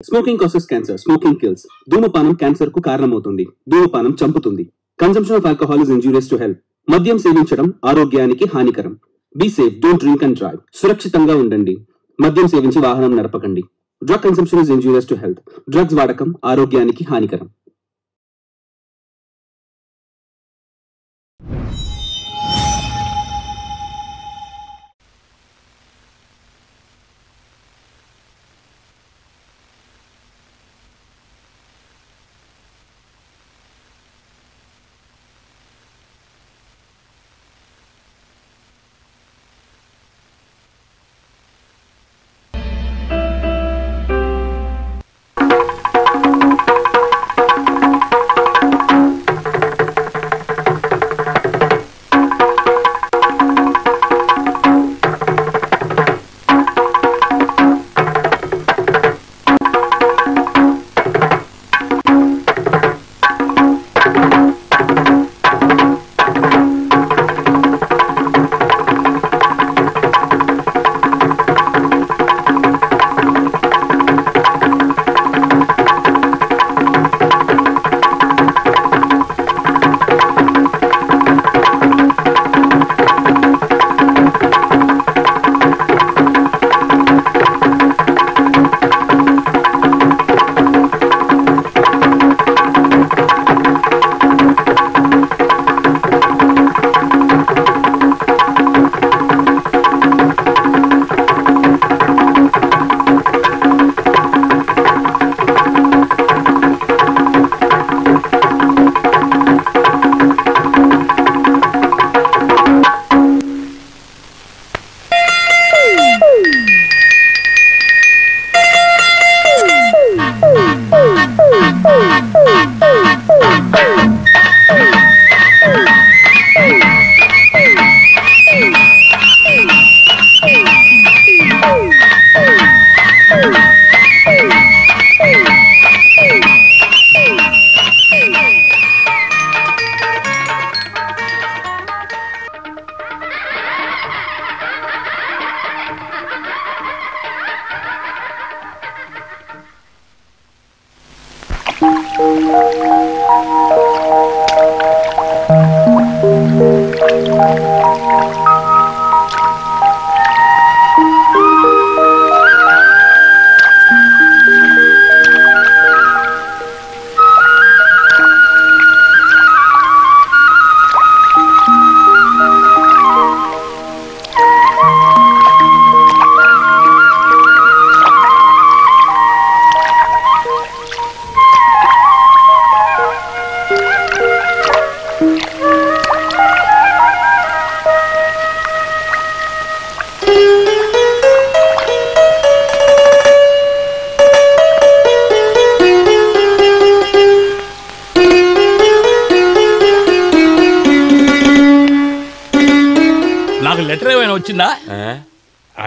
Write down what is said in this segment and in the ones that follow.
Smoking causes cancer, smoking kills. ధూమపానం cancer కు కారణమవుతుంది. ధూమపానం చంపుతుంది. Consumption of alcohol is injurious to health. మద్యం సేవించడం ఆరోగ్యానికి హానికరం. Be safe, don't drink and drive. సురక్షితంగా ఉండండి. మద్యం సేవించి వాహనం నడపకండి. Drug consumption is injurious to health. Drugs వాడకం ఆరోగ్యానికి హానికరం.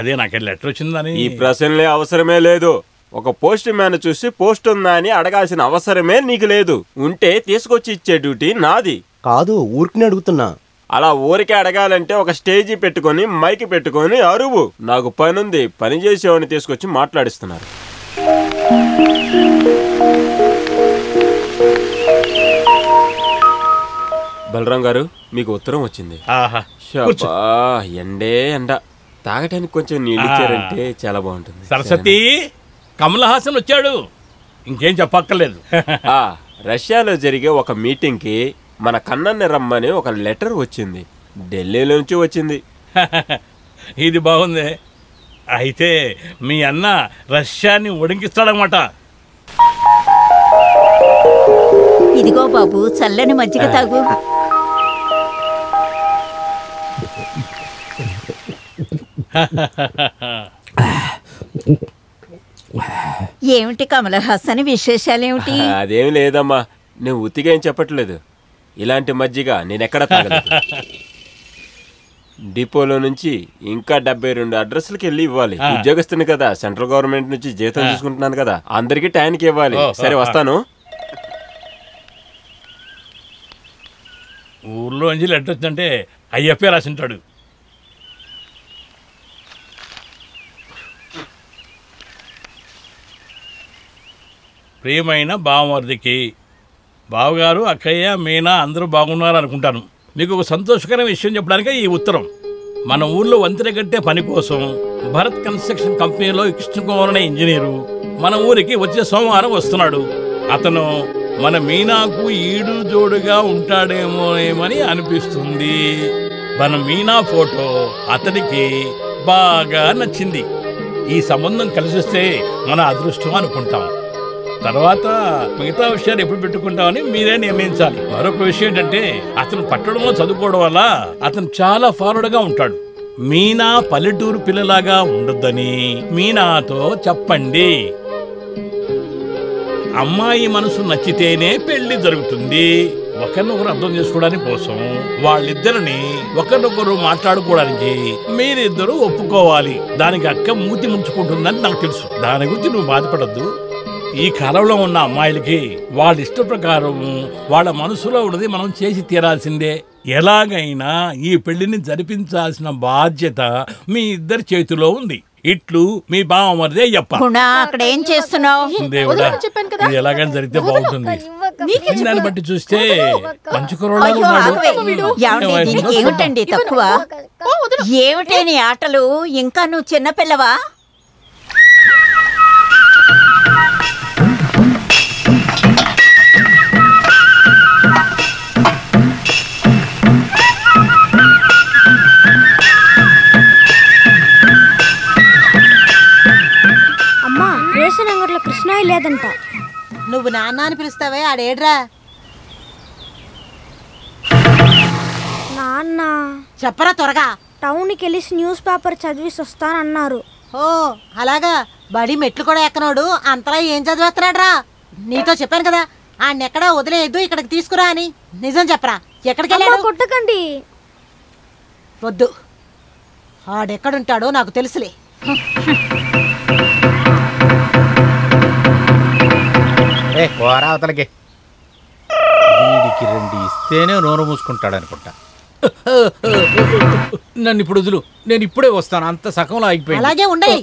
అదే నాకు లెటర్ వచ్చిందని. ఈ ప్రశ్నలే అవసరమే లేదు. ఒక పోస్ట్ మ్యాన్ చూసి పోస్ట్ ఉందా అని అడగాల్సిన అవసరమే నీకు లేదు. ఉంటే తీసుకొచ్చి ఇచ్చే డ్యూటీ నాది కాదు, ఊరికి అడుగుతున్నా. అలా ఊరికే అడగాలంటే ఒక స్టేజీ పెట్టుకొని మైక్ పెట్టుకొని అరువు. నాకు పనుంది, పని చేసేవాడిని తీసుకొచ్చి మాట్లాడిస్తున్నారు. బలరాం గారు, మీకు ఉత్తరం వచ్చింది. ఎండే ఎండ, తాగటానికి కొంచెం నీళ్ళు ఇచ్చారంటే చాలా బాగుంటుంది. సరస్వతి, కమల్ హాసన్ వచ్చాడు, ఇంకేం చెప్పక్కర్లేదు. రష్యాలో జరిగే ఒక మీటింగ్ కి మన కన్నన్ని రమ్మని ఒక లెటర్ వచ్చింది. ఢిల్లీలో నుంచి వచ్చింది. ఇది బాగుంది. అయితే మీ అన్న రష్యాని ఉడికిస్తాడనమాట. ఇదిగో బాబు, చల్లని మజ్జిగ తాగు. ఏమిటి కమల్ హాసన్, విశేషాలేమిటి? అదేమి లేదమ్మా, నువ్వు ఉత్తిగా ఏం చెప్పట్లేదు. ఇలాంటి మజ్జిగ నేనెక్కడ తాగలేదు. డిపోలో నుంచి ఇంకా 72 అడ్రస్లకి వెళ్ళి ఇవ్వాలి. ఉద్యోగస్తుని కదా, సెంట్రల్ గవర్నమెంట్ నుంచి జీతం తీసుకుంటున్నాను కదా, అందరికి టైంకి ఇవ్వాలి. సరే వస్తాను. ఊర్లో నుంచి లెటర్ వచ్చిందంటే అయ్యప్పే రాసింటాడు. ప్రియమైన బావమరిదికి, బావగారు, అక్కయ్య, మీనా అందరూ బాగున్నారు అనుకుంటాను. మీకు ఒక సంతోషకరమైన విషయం చెప్పడానికే ఈ ఉత్తరం. మన ఊళ్ళో వంతెన కట్టే పని కోసం భరత్ కన్స్ట్రక్షన్ కంపెనీలో కృష్ణకుమార్ అనే ఇంజనీరు మన ఊరికి వచ్చే సోమవారం వస్తున్నాడు. అతను మన మీనాకు ఈడు జోడుగా ఉంటాడేమోనేమని అనిపిస్తుంది. మన మీనా ఫోటో అతనికి బాగా నచ్చింది. ఈ సంబంధం కలిసిస్తే మన అదృష్టం అనుకుంటాం. తర్వాత మిగతా విషయాలు ఎప్పుడు పెట్టుకుంటామని మీరే నిర్ణయించాలి. మరొక విషయం ఏంటంటే, అతను పట్టణంలో చదువుకోవడం వల్ల అతను చాలా ఫార్వర్డ్గా ఉంటాడు. మీనా పల్లెటూరు పిల్లలాగా ఉండొద్దని మీనాతో చెప్పండి. అమ్మాయి మనసు నచ్చితేనే పెళ్లి జరుగుతుంది. ఒకరినొకరు అర్థం చేసుకోవడానికి కోసం వాళ్ళిద్దరిని ఒకరినొకరు మాట్లాడుకోవడానికి మీరిద్దరూ ఒప్పుకోవాలి. దానికి అక్క మూతి ముంచుకుంటుందని నాకు తెలుసు. దాని గురించి నువ్వు బాధపడద్దు. ఈ కాలంలో ఉన్న అమ్మాయిలకి వాళ్ళ ఇష్ట ప్రకారం వాళ్ళ మనసులో ఉన్నది మనం చేసి తీరాల్సిందే. ఎలాగైనా ఈ పెళ్లిని జరిపించాల్సిన బాధ్యత మీ ఇద్దరి చేతిలో ఉంది. ఇట్లు మీ బావమరిదే అయ్యప్ప. అక్కడ ఏం చేస్తున్నావు? దేవుడా, ఇది ఎలాగైనా జరిగితే బాగుంటుంది. దాన్ని బట్టి చూస్తే మంచి కుర్రోళ్ళగా ఉన్నాడు. దీనికి ఏమిటండి తక్కువ? ఏమిటే నీ ఆటలు? ఇంకా నువ్వు చిన్నపిల్లవా? కృష్ణాయి లేదంట. నువ్వు నాన్న అని పిలుస్తావే, ఆడేడ్రా? నాన్న చెప్పరా త్వరగా. టౌన్కి వెళ్ళి న్యూస్ పేపర్ చదివేసి వస్తానన్నారు. ఓ అలాగా. బడి మెట్లు కూడా ఎక్కనోడు అంతలా ఏం చదివేస్తున్నాడ్రా? నీతో చెప్పాను కదా ఆడెక్కడా వదిలేయద్దు, ఇక్కడికి తీసుకురా అని. నిజం చెప్పరా, ఎక్కడికి వెళ్ళాడు? కొట్టకండి. వద్దు, ఆడెక్కడుంటాడో నాకు తెలుసులే. అవతలకి వీడికి 2 ఇస్తేనే నోరు మూసుకుంటాడు అనుకుంటా. నన్ను ఇప్పుడు వదులు, నేను ఇప్పుడే వస్తాను. అంత సకంలో ఆగిపోయింది. అలాగే ఉండయి.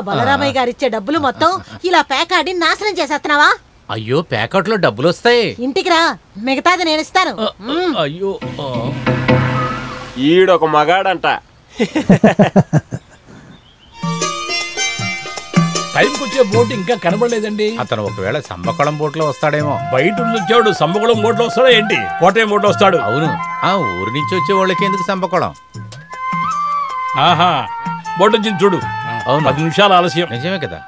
బలరామయ్య గారు ఇచ్చే డబ్బులు మొత్తం ఇలా ప్యాకాడి నాశనం చేసేస్తున్నావా? అయ్యో, ప్యాకెట్లో డబ్బులు వస్తాయి. ఇంటికి రా, మిగతాది నేను ఇస్తాను. అయ్యో, ఈడొక మగాడంట. టైంకి వచ్చే బోట్ ఇంకా కనబడలేదండి. అతను ఒకవేళ సంబకుళం బోట్లో వస్తాడేమో. బయట వచ్చాడు. సంబకుళం బోట్లో వస్తాడా ఏంటి? కోటయం బోట్లో వస్తాడు. అవును, ఆ ఊరి నుంచి వచ్చే వాళ్ళకి ఎందుకు సంబకుళం? ఆహా, బోట్ వచ్చింది చూడు. అవును, 10 నిమిషాలు ఆలస్యం. నిజమే కదా.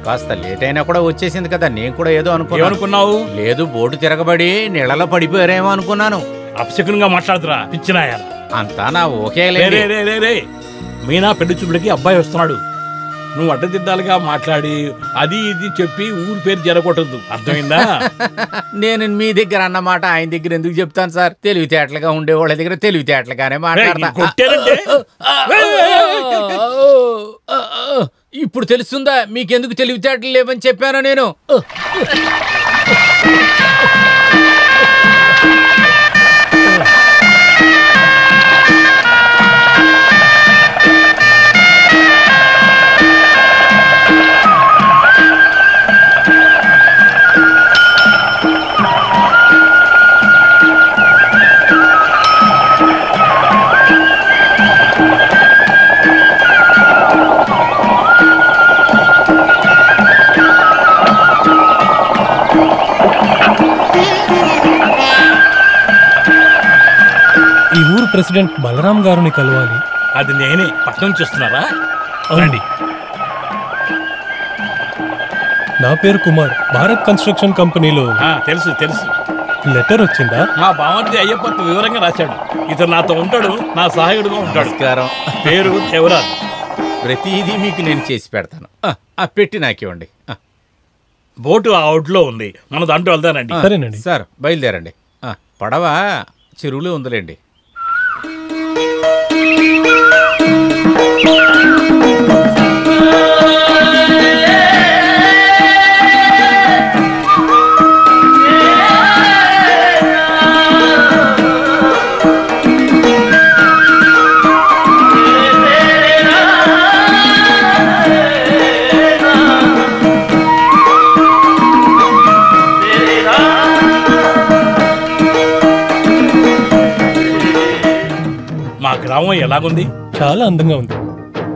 కాస్త లేట్ అయినా కూడా వచ్చేసింది కదా. నేను కూడా ఏదో అనుకున్నావు. లేదు, బోటు తిరగబడి నీళ్ళలో పడిపోయారేమో అనుకున్నాను. అపశకునంగా మాట్లాడుతురా పిచ్చినాయ. అంతా నా ఓకే. మీనా పెళ్లి చూపులకి అబ్బాయి వస్తున్నాడు. నువ్వు అడ్డదిడ్డాలుగా మాట్లాడి అది ఇది చెప్పి ఊరి పేరు జరగొట్టద్దు, అర్థమైందా? నేను మీ దగ్గర అన్నమాట ఆయన దగ్గర ఎందుకు చెప్తాను సార్? తెలివితేటలుగా ఉండే వాళ్ళ దగ్గర తెలివితేటలుగానే మాట్లాడతా. ఇప్పుడు తెలుస్తుందా మీకెందుకు తెలివితేటలు లేవని చెప్పాను నేను? ఈ ఊరు ప్రెసిడెంట్ బలరాం గారిని కలవాలి. అది నేనే. పట్నం చేస్తున్నారా? అవునండి. నా పేరు కుమార్, భారత్ కన్స్ట్రక్షన్ కంపెనీలో. తెలుసు తెలుసు. లెటర్ వచ్చిందా? మా బామర్ది అయ్యప్ప వివరంగా రాశాడు. ఇతను నాతో ఉంటాడు, నా సహాయకుడుగా ఉంటాడు. పేరు దేవరాజ్. ప్రతిదీ మీకు నేను చేసి పెడతాను. పెట్టి నాకివ్వండి. బోటు ఆ అవుట్లో ఉంది, మన దాంట్లో వెళ్తానండి. సరేనండి సార్, బయలుదేరండి. పడవ చెరువులో ఉందిలేండి. ఎలాగుంది? చాలా అందంగా ఉంది.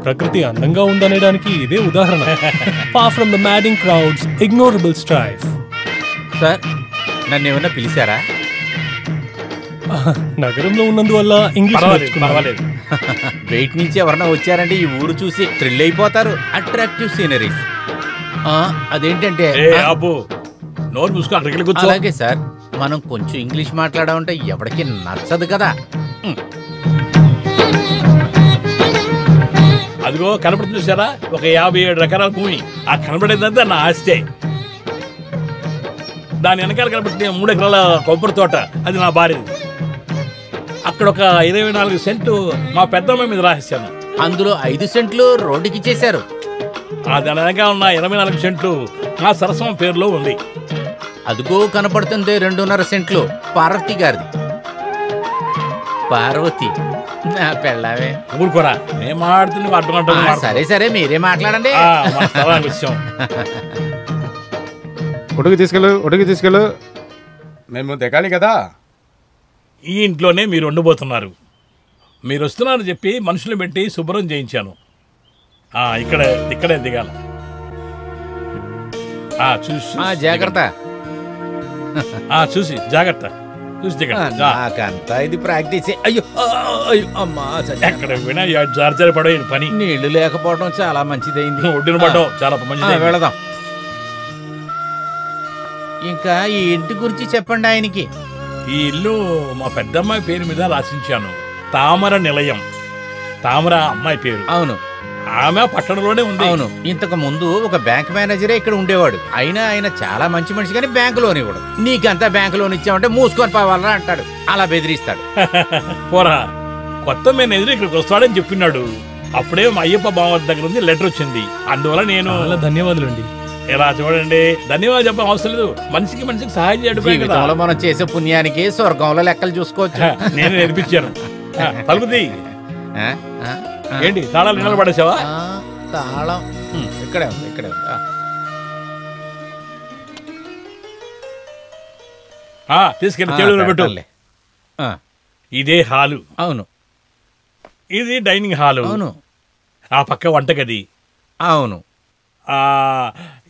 ప్రకృతి అందంగా ఉందనేడానికి ఇదే ఉదాహరణ. Far from the madding crowds, ignorable strife. Sir, నన్ను ఏమన్నా పిలిచారా? నగరంలో ఉన్నందువల్ల ఇంగ్లీష్ పర్వాలేదు. బయట నుంచి ఎవరన్నా వచ్చారంటే ఈ ఊరు చూసి థ్రిల్ అయిపోతారు. Attractive sceneries. అదేంటంటే నోరు మూసుకొని అలాగే సార్, మనం కొంచెం ఇంగ్లీష్ మాట్లాడామంటే ఎవరికి నచ్చదు కదా. అదిగో కనపడుతుంది చూసారా, ఒక 57 రకాల భూమి. ఆ కనపడేదంతా నా ఆస్తే. దాని వెనకాల కనపడుతుంది 3 ఎకరాల కొబ్బరి తోట, అది నా భార్యది. అక్కడ ఒక 24 సెంట్లు మా పెద్దమ్మ మీద రాసేసాను. అందులో 5 సెంట్లు రోడ్డుకి ఇచ్చేశారు. దాని వెనకాల ఉన్న 24 సెంట్లు మా సరస్వం పేరులో ఉంది. అదిగో కనపడుతుంది 2.5 సెంట్లు పార్వతి గారిది. పార్వతి నా పెళ్ళావే. ఊరుకోరా, నేను మాట్లాడుతున్నా అడ్డుకుంటా. సరే సరే, మీరే మాట్లాడండి. విషయం ఒడుగు తీసుకెళ్ళు. మేము దిగాలి కదా. ఈ ఇంట్లోనే మీరు ఉండబోతున్నారు. మీరు వస్తున్నారని చెప్పి మనుషులు పెట్టి శుభ్రం చేయించాను. ఇక్కడే దిగాల. జాగ్రత్త. చూసి జాగ్రత్త, చూసి దిగంతా ఇది ప్రాక్టీస్. అయ్యో అమ్మా, ఎక్కడ పోయినా జారి పడే పని. నీళ్లు లేకపోవడం చాలా మంచిదైంది. ఒడ్డున పడడం చాలా మంచిది. వెళదాం. ఇంకా ఈ ఇంటి గురించి చెప్పండి ఆయనకి. ఈ ఇల్లు మా పెద్దమ్మాయి పేరు మీద రాసించాను. తామర నిలయం. తామర అమ్మాయి పేరు. అవును, ఆమె పట్టణంలోనే ఉంది. అవును, ఇంతకు ముందు ఒక బ్యాంక్ మేనేజరే ఇక్కడ ఉండేవాడు. అయినా ఆయన చాలా మంచి మనిషి, కానీ బ్యాంకు లోన్ ఇవ్వడు. నీకంతా బ్యాంకు లోన్ ఇచ్చామంటే మూసుకొని పోవాలరా అంటాడు. అలా బెదిరిస్తాడు. పోరా, కొత్త మేనేజర్ ఇక్కడికి వస్తాడని చెప్పినాడు. అప్పుడే మా అయ్యప్ప బావ దగ్గర నుంచి లెటర్ వచ్చింది. అందువల్ల నేను ధన్యవాదాలండి. ఇలా చూడండి, ధన్యవాదాలు చెప్పడం అవసరం లేదు. మనిషికి సహాయం చేయడం. మనం చేసే పుణ్యానికి స్వర్గంలో లెక్కలు చూసుకోవచ్చు. నేను నేర్పించాను. పలుకుది ఏంటి, తాళాలు నిలబడి పడేసావా? తాళం ఇక్కడే ఉంది. తీసుకెళ్ళి చెడులో పెట్టు. ఇదే హాలు. అవును. ఇది డైనింగ్ హాలు. అవును. ఆ పక్క వంటగది. అవును.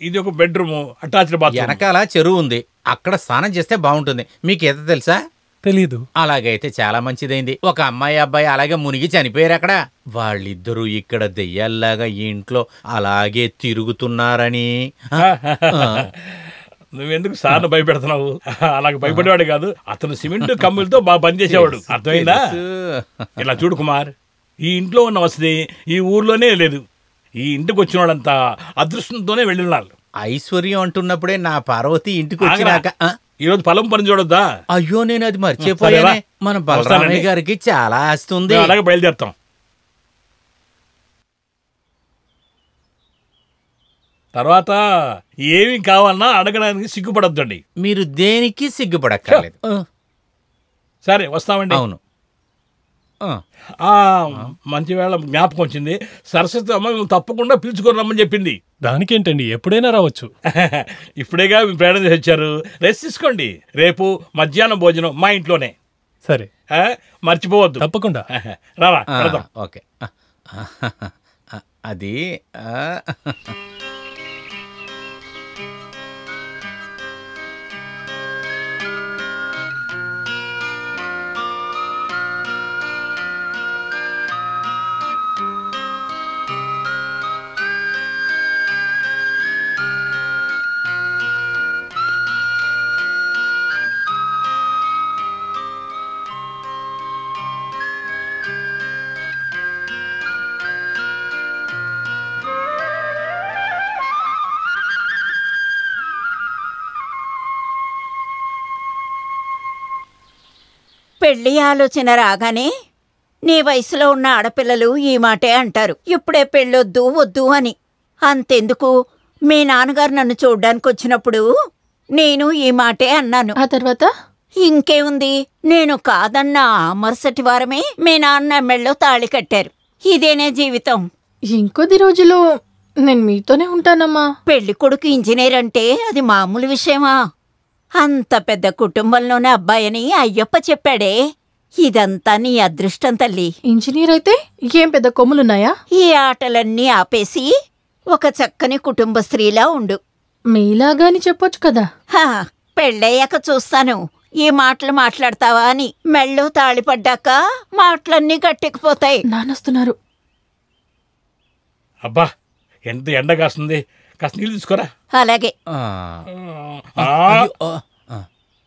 ఇది ఒక బెడ్రూమ్, అటాచ్డ్ బాత్రూమ్. వెనకాల చెరువు ఉంది, అక్కడ స్నానం చేస్తే బాగుంటుంది. మీకు ఏదో తెలుసా? తెలీదు. అలాగైతే చాలా మంచిదైంది. ఒక అమ్మాయి అబ్బాయి అలాగే మునిగి చనిపోయారు అక్కడ. వాళ్ళిద్దరూ ఇక్కడ దెయ్యాల్లాగా ఇంట్లో అలాగే తిరుగుతున్నారని. నువ్వెందుకు సార్ను భయపెడుతున్నావు? అలాగే భయపడేవాడు కాదు, అతను సిమెంట్ కమ్ములతో బాగా పనిచేసేవాడు. అర్థమైందా? ఇలా చూడు కుమార్, ఈ ఇంట్లో ఉన్న వసతి ఈ ఊర్లోనే లేదు. ఈ ఇంటికి వచ్చిన వాళ్ళంతా అదృష్టంతోనే వెళ్ళినారు. ఐశ్వర్యం అంటున్నప్పుడే నా పార్వతి ఇంటికి వచ్చినాక ఈరోజు పొలం పని చూడొద్దా? అయ్యో, నేను అది మర్చిపోయానే. మన బలరామయ్య గారికి చాలా ఆస్తి ఉంది. అలాగే బయలుదేరుతాం. తర్వాత ఏమి కావాలన్నా అడగడానికి సిగ్గుపడొద్దండి. మీరు దేనికి సిగ్గుపడక్కర్లేదు. సరే, వస్తామండి. అవును. మంచి వేళ జ్ఞాపకం వచ్చింది. సరస్వతి అమ్మ తప్పకుండా పిలుచుకొని రమ్మని చెప్పింది. దానికేంటండి, ఎప్పుడైనా రావచ్చు. ఇప్పుడేగా మీరు ప్రయాణం చేసి వచ్చారు, రెస్ట్ తీసుకోండి. రేపు మధ్యాహ్నం భోజనం మా ఇంట్లోనే. సరే, మర్చిపోవద్దు. తప్పకుండా. రావా? ఓకే. అది పెళ్లి ఆలోచన రాగానే నీ వయసులో ఉన్న ఆడపిల్లలు ఈ మాటే అంటారు, ఇప్పుడే పెళ్ళొద్దు వద్దు అని. అంతెందుకు, మీ నాన్నగారు నన్ను చూడ్డానికి వచ్చినప్పుడు నేను ఈ మాటే అన్నాను. ఆ తర్వాత ఇంకేముంది, నేను కాదన్నా మరుసటి వారమే మీ నాన్న మెళ్ళో తాళి కట్టారు. ఇదేనే జీవితం. ఇంకొద్ది రోజులు నేను మీతోనే ఉంటానమ్మా. పెళ్లి కొడుకు ఇంజనీర్ అంటే అది మామూలు విషయమా? అంత పెద్ద కుటుంబంలోనే అబ్బాయని అయ్యప్ప చెప్పాడే. ఇదంతా నీ అదృష్టం తల్లి. ఇంజనీర్ అయితే ఏం పెద్ద కొమ్ములున్నాయా? ఈ ఆటలన్నీ ఆపేసి ఒక చక్కని కుటుంబ స్త్రీలా ఉండు. మీలాగాని చెప్పొచ్చు కదా. పెళ్ళయ్యాక చూస్తాను ఈ మాటలు మాట్లాడతావా అని. మెళ్ళో తాళిపడ్డాక మాటలన్నీ గట్టెక్కిపోతాయి. నానొస్తున్నారు. అబ్బా ఎంత ఎండ కాస్తుంది, కాస్త నీళ్ళు తీసుకోరా. అలాగే.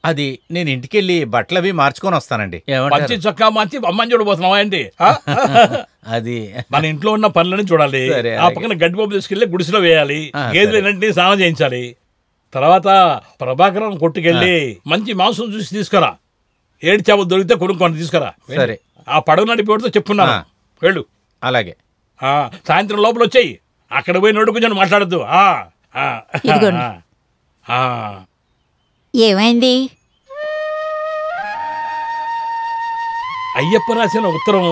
అది నేను ఇంటికెళ్ళి బట్టలు అవి మార్చుకొని వస్తానండి. మంచి చొక్కా మార్చి అమ్మని చూడబోతున్నావా ఏంటి? అది మన ఇంట్లో ఉన్న పనులని చూడాలి. ఆ పక్కన గడ్డి బొబ్బు తీసుకెళ్లి గుడిసెలో వేయాలి. గేదెలు ఏంటంటే స్నానం చేయించాలి. తర్వాత ప్రభాకరం కొట్టుకెళ్ళి మంచి మాంసం చూసి తీసుకురా. ఏడు చేపలు దొరికితే కొనుక్కొని తీసుకురా. సరే. ఆ పడవ నడిపేవాడితో చెప్పున్నాను. వెళ్ళు. అలాగే. సాయంత్రం లోపల వచ్చాయి. అక్కడ పోయి నోటు కొంచెం మాట్లాడద్దు. ఏమైంది? అయ్యప్ప రాసిన ఉత్తరం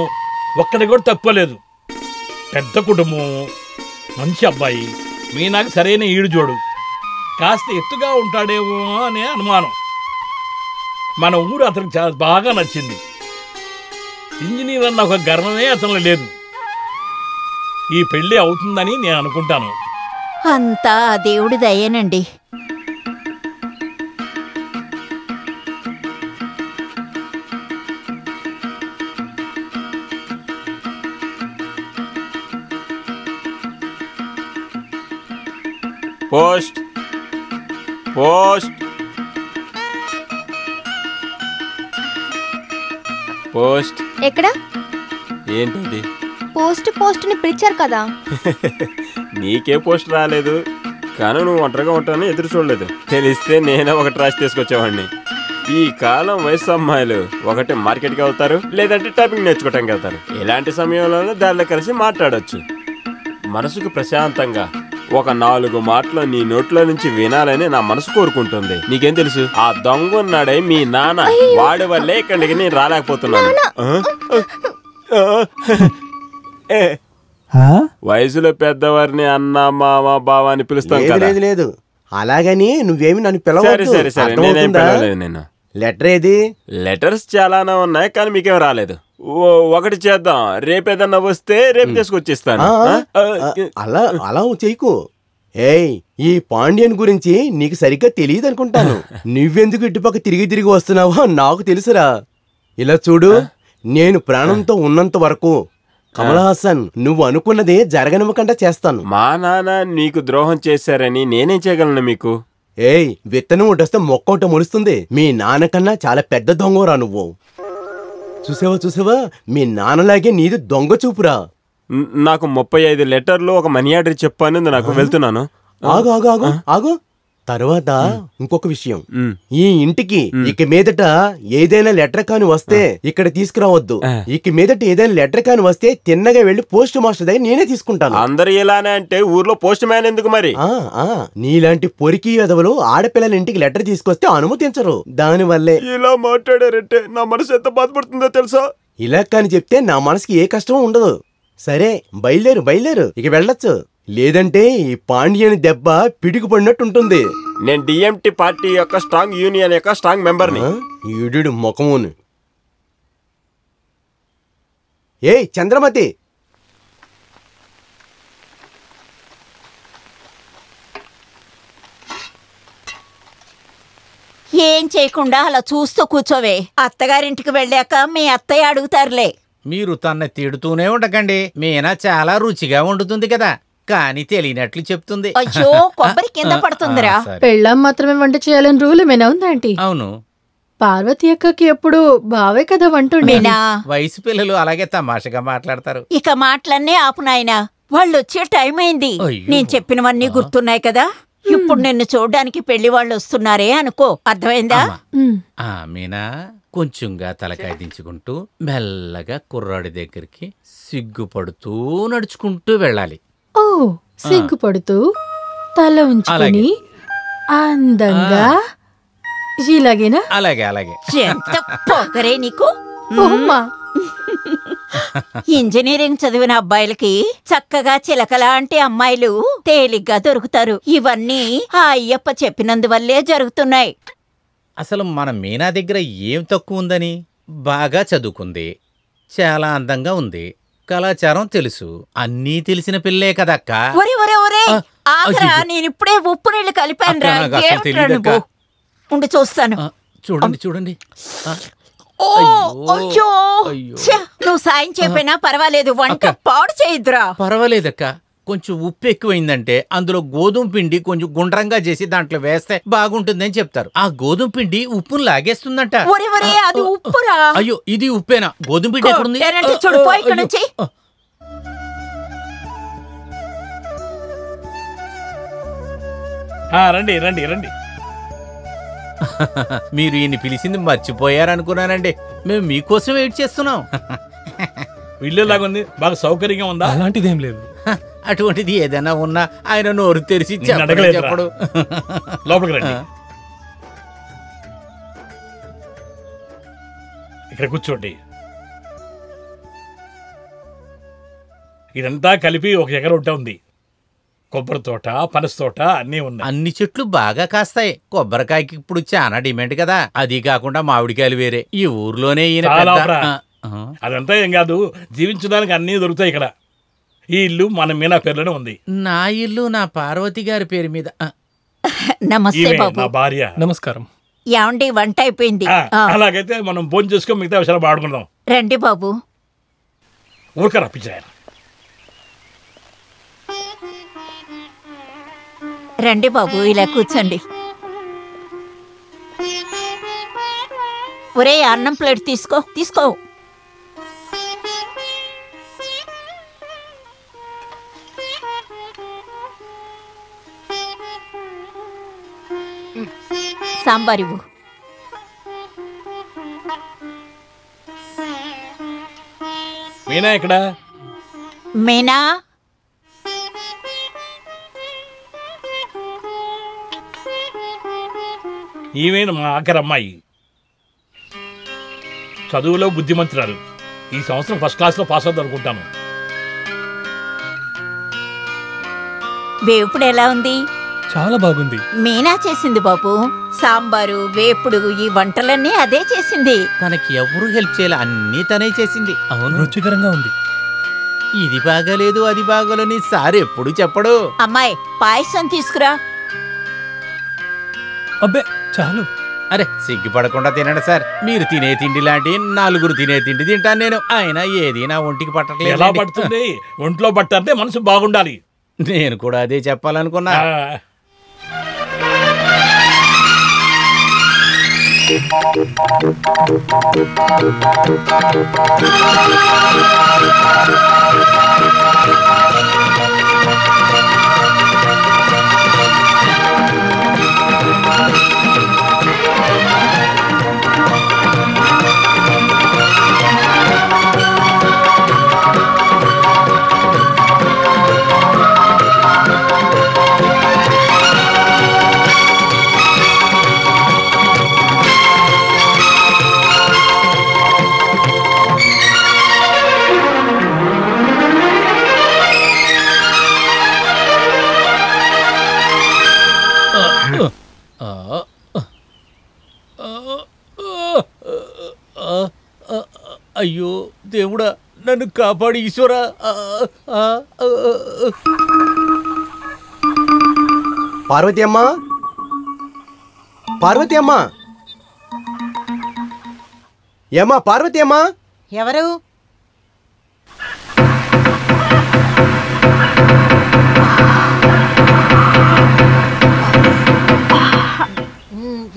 ఒక్కడి కూడా తక్కువలేదు. పెద్ద కుటుంబం, మంచి అబ్బాయి, మీనాకి సరైన ఈడు జోడు. కాస్త ఎత్తుగా ఉంటాడేమో అనే అనుమానం. మన ఊరు అతనికి చాలా బాగా నచ్చింది. ఇంజనీర్ అన్న ఒక గర్వమే అతనిలో లేదు. ఈ పెళ్లి అవుతుందని నేను అనుకుంటాను. అంతా దేవుడి దయేనండి. పోస్ట్ పోస్ట్ పోస్ట్ ఎక్కడ? ఏంటది? పోస్ట్ ని పిలిచారు కదా. నీకే పోస్ట్ రాలేదు, కానీ నువ్వు ఒంటరిగా ఉంటానని ఎదురు చూడలేదు. తెలిస్తే నేనే ఒకటి రాసి తీసుకొచ్చేవాడిని. ఈ కాలం వయసు అమ్మాయిలు ఒకటి మార్కెట్కి వెళ్తారు, లేదంటే టైపింగ్ నేర్చుకోవటానికి వెళ్తారు. ఇలాంటి సమయంలోనే దారిలో కలిసి మాట్లాడొచ్చు. మనసుకు ప్రశాంతంగా ఒక 4 మాటలు నీ నోట్లో నుంచి వినాలని నా మనసు కోరుకుంటుంది. నీకేం తెలుసు? ఆ దొంగ ఉన్నాడే మీ నాన్న, వాడి వల్లే ఇక్కడికి నేను రాలేకపోతున్నాను. వయసులో పెద్దవారిని అన్న, మామ, బావ అని పిలుస్తాం కదా. లేదు అలాగని నువ్వేమి నన్ను పిలవలేదు. సరే సరే, నేనేం పిలవలేదు. నేను లెటర్ ఏది? లెటర్స్ చాలానే ఉన్నాయి, కానీ మీకేం రాలేదు. ఒకటి చేద్దాం, రేపేదన్నా వస్తే రేపు తీసుకొచ్చిస్తాను. అలా చేయకు. ఏయ్, ఈ పాండ్యన్ గురించి నీకు సరిగ్గా తెలియదు అనుకుంటాను. నువ్వెందుకు ఇటుపక్క తిరిగి వస్తున్నావో నాకు తెలుసురా. ఇలా చూడు, నేను ప్రాణంతో ఉన్నంత వరకు కమల్ హాసన్ నువ్వు అనుకున్నదే జరగనివ్వకుండా చేస్తాను. మా నాన్న నీకు ద్రోహం చేశారని నేనేం చేయగలను మీకు? ఏయ్, విత్తనం ఒకటొస్తే మొక్క ఒకటి మొలుస్తుంది. మీ నాన్నకన్నా చాలా పెద్ద దొంగరా నువ్వు. చూసావా, మీ నాన్నలాగే నీది దొంగ చూపురా. నాకు 35 లెటర్లు ఒక మనీ ఆర్డర్ చెప్పాను. నాకు వెళ్తున్నాను. ఆగు. తర్వాత ఇంకొక విషయం, ఈ ఇంటికి ఇక మీదట ఏదైనా లెటర్ కాని వస్తే ఇక్కడ తీసుకురావద్దు. ఇక మీదట ఏదైనా లెటర్ కాని వస్తే తిన్నగా వెళ్లి పోస్ట్ మాస్టర్ దగ్గర నేనే తీసుకుంటాను. అందరు ఇలానే అంటే ఊర్లో పోస్ట్ మ్యాన్ ఎందుకు మరి? నీలాంటి పొరికి ఎదవలు ఆడపిల్లల ఇంటికి లెటర్ తీసుకొస్తే అనుమతించరు. దానివల్లే ఇలా మాట్లాడారంటే నా మనసు ఎంత బాధపడుతుందో తెలుసా? ఇలా కాని చెప్తే నా మనసుకి ఏ కష్టం ఉండదు. సరే, బయలుదేరు, ఇక వెళ్ళొచ్చు. లేదంటే ఈ పాండ్యని దెబ్బ పిడికి పడినట్టుంటుంది. నేను డిఎంటి పార్టీ యొక్క స్ట్రాంగ్ యూనియన్ యొక్క స్ట్రాంగ్ మెంబర్ని. ఈడు ముఖమును. ఏయ్ చంద్రమతి, ఏం చేయకుండా అలా చూస్తూ కూర్చోవే. అత్తగారింటికి వెళ్ళాక మీ అత్తయ్య అడుగుతారులే. మీరు తన్ను తిడుతూనే ఉండకండి. మీనా చాలా రుచిగా వండుతుంది కదా, కానీ తెలియనట్లు చెప్తుంది. అయ్యో, కొబ్బరి కింద పడుతుందిరా. పెళ్ళాం మాత్రమే వంట చేయాలని రూల్ ఏమైనా ఉందా ఆంటీ? అవును. పార్వతి అక్కకి ఎప్పుడు బావే కదా వంటుండే. వయసు పిల్లలు అలాగే తమాషగా మాట్లాడతారు. ఇక మాటలన్నీ ఆపు నాయనా, వాళ్ళు వచ్చే టైం అయింది. నేను చెప్పినవన్నీ గుర్తున్నాయి కదా. ఇప్పుడు నిన్ను చూడడానికి పెళ్లి వాళ్ళు వస్తున్నారే అనుకో, అర్థమైందా? మీనా కొంచెంగా తలకాయ దించుకుంటూ మెల్లగా కుర్రాడి దగ్గరికి సిగ్గుపడుతూ నడుచుకుంటూ వెళ్ళాలి. ఓ, సిగ్గుపడుతూ తల ఉంచుకొని అందంగా ఇలాగేనా? అలాగే. ఎంత పొగరే నీకు. ఓమ్మా, ఇంజనీరింగ్ చదివిన అబ్బాయిలకి చక్కగా చిలకలాంటి అమ్మాయిలు తేలిగ్గా దొరుకుతారు. ఇవన్నీ ఆ అయ్యప్ప చెప్పినందువల్లే జరుగుతున్నాయి. అసలు మన మీనా దగ్గర ఏం తక్కువ ఉందని? బాగా చదువుకుంది, చాలా అందంగా ఉంది, కళాచారం తెలుసు, అన్నీ తెలిసిన పిల్లే కదక్క. ఒరే ఒరే ఒరే ఆగరా, నేను ఇప్పుడే ఉప్పు నీళ్లు కలిపాను రా. ఉండి చూస్తాను. చూడండి చూడండి. ఓ అయ్యో, ఛ, నువ్వు సాయం చెప్పినా పర్వాలేదు, వంట పాడు చేయొద్దురా. పర్వాలేదక్క, కొంచెం ఉప్పు ఎక్కువైందంటే అందులో గోధుమ పిండి కొంచెం గుండ్రంగా చేసి దాంట్లో వేస్తే బాగుంటుందని చెప్తారు. ఆ గోధుమ పిండి ఉప్పును లాగేస్తుందంట. ఒరే ఒరే అది ఉప్పురా. అయ్యో ఇది ఉప్పేనా? గోధుమ పిండి ఎక్కడుంది? చూడు పో ఇక్కడ నుంచి. రండి రండి రండి. మీరు ఈయన్ని పిలిచింది మర్చిపోయారనుకున్నానండి. మేము మీకోసం వెయిట్ చేస్తున్నాం. ఇల్లులాగుంది, బాగా సౌకర్యంగా ఉందా? అలాంటిదేం లేదు. అటువంటిది ఏదైనా ఉన్నా ఆయన నోరు తెరిచి చెప్పడు. లోపలికి రండి, ఇక్కడ కూర్చోండి. ఇదంతా కలిపి 1 ఎకరం ఉంది. కొబ్బరి తోట, పనస తోట అన్నీ ఉన్నాయి. అన్ని చెట్లు బాగా కాస్తాయి. కొబ్బరికాయకి ఇప్పుడు చాలా డిమాండ్ కదా. అది కాకుండా మామిడికాయలు వేరే. ఈ ఊర్లోనే అదంతా ఏం కాదు, జీవించడానికి అన్నీ దొరుకుతాయి ఇక్కడ. ఈ ఇల్లు మన మీనా పేరులోనే ఉంది. నా ఇల్లు నా పార్వతి గారి పేరు మీద. నమస్తే బాబు. నా భార్య. నమస్కారం. ఏమండి వంట అయిపోయింది. అలాగైతే మనం భోజనం చేసుకొని మిగతా విషయాలు మాట్లాడుకుందాం. రండి బాబు. ఊరికరా పిచ్చారు. రండి బాబు, ఇలా కూర్చోండి. ఒరే అన్నం ప్లేట్ తీసుకో తీసుకో. సాంబార్ ఇవ్వు. మీనా ఇక్కడ? మీనా, ఈమె మా ఆఖరి అమ్మాయి. చదువులో బుద్ధిమంతురాలు. ఈ సంవత్సరం ఫస్ట్ క్లాస్లో పాస్ అవుతుంది అనుకుంటాను. వేపుడు ఎలా ఉంది? చాలా బాగుంది. మీనా చేసింది బాబు. సాంబారు, వేపుడు, ఈ వంటలన్నీ అదే చేసింది. తనకి ఎవరు హెల్ప్ చేయాలి, అన్నీ తనే చేసింది. అవును, రుచికరంగా ఉంది. ఇది బాగాలేదు అది బాగోలని సార్ ఎప్పుడు చెప్పడు. అమ్మాయి పాయసం తీసుకురా. అబ్బే చాలు. అరే సిగ్గుపడకుండా తినండి సార్. మీరు తినే తిండి లాంటి 4 తినే తిండి తింటాను నేను. ఆయన ఏది నా ఒంటికి పట్టట్లేదు. ఎలా పడుతుంది? ఒంట్లో పట్టంటే మనసు బాగుండాలి. నేను కూడా అదే చెప్పాలనుకున్నా. అయ్యో దేవుడా, నన్ను కాపాడు ఈశ్వరా. పార్వతి అమ్మ, పార్వతి అమ్మ, ఏమ్మా పార్వతి అమ్మ. ఎవరు?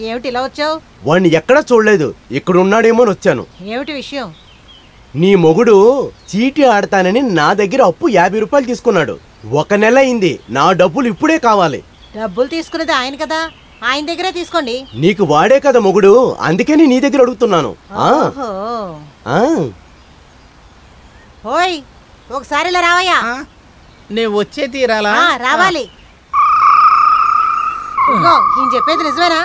ఏమిటి ఇలా వచ్చావు? వాణ్ణి ఎక్కడా చూడలేదు, ఇక్కడ ఉన్నాడేమో అని వచ్చాను. ఏమిటి విషయం? నీ మొగుడు చీటీ ఆడతానని నా దగ్గర అప్పు 50 రూపాయలు తీసుకున్నాడు. 1 నెల అయింది. నా డబ్బులు ఇప్పుడే కావాలి. డబ్బులు తీసుకునేది ఆయన కదా, ఆయన దగ్గరే తీసుకోండి. నీకు వాడే కదా మొగుడు, అందుకని నీ దగ్గర అడుగుతున్నాను. ఓయ్ ఒకసారి ఇలా రావయ్యా. నేను వచ్చే తీరాలా? రావాలి. ఈయన చెప్పేది నిజమేనా?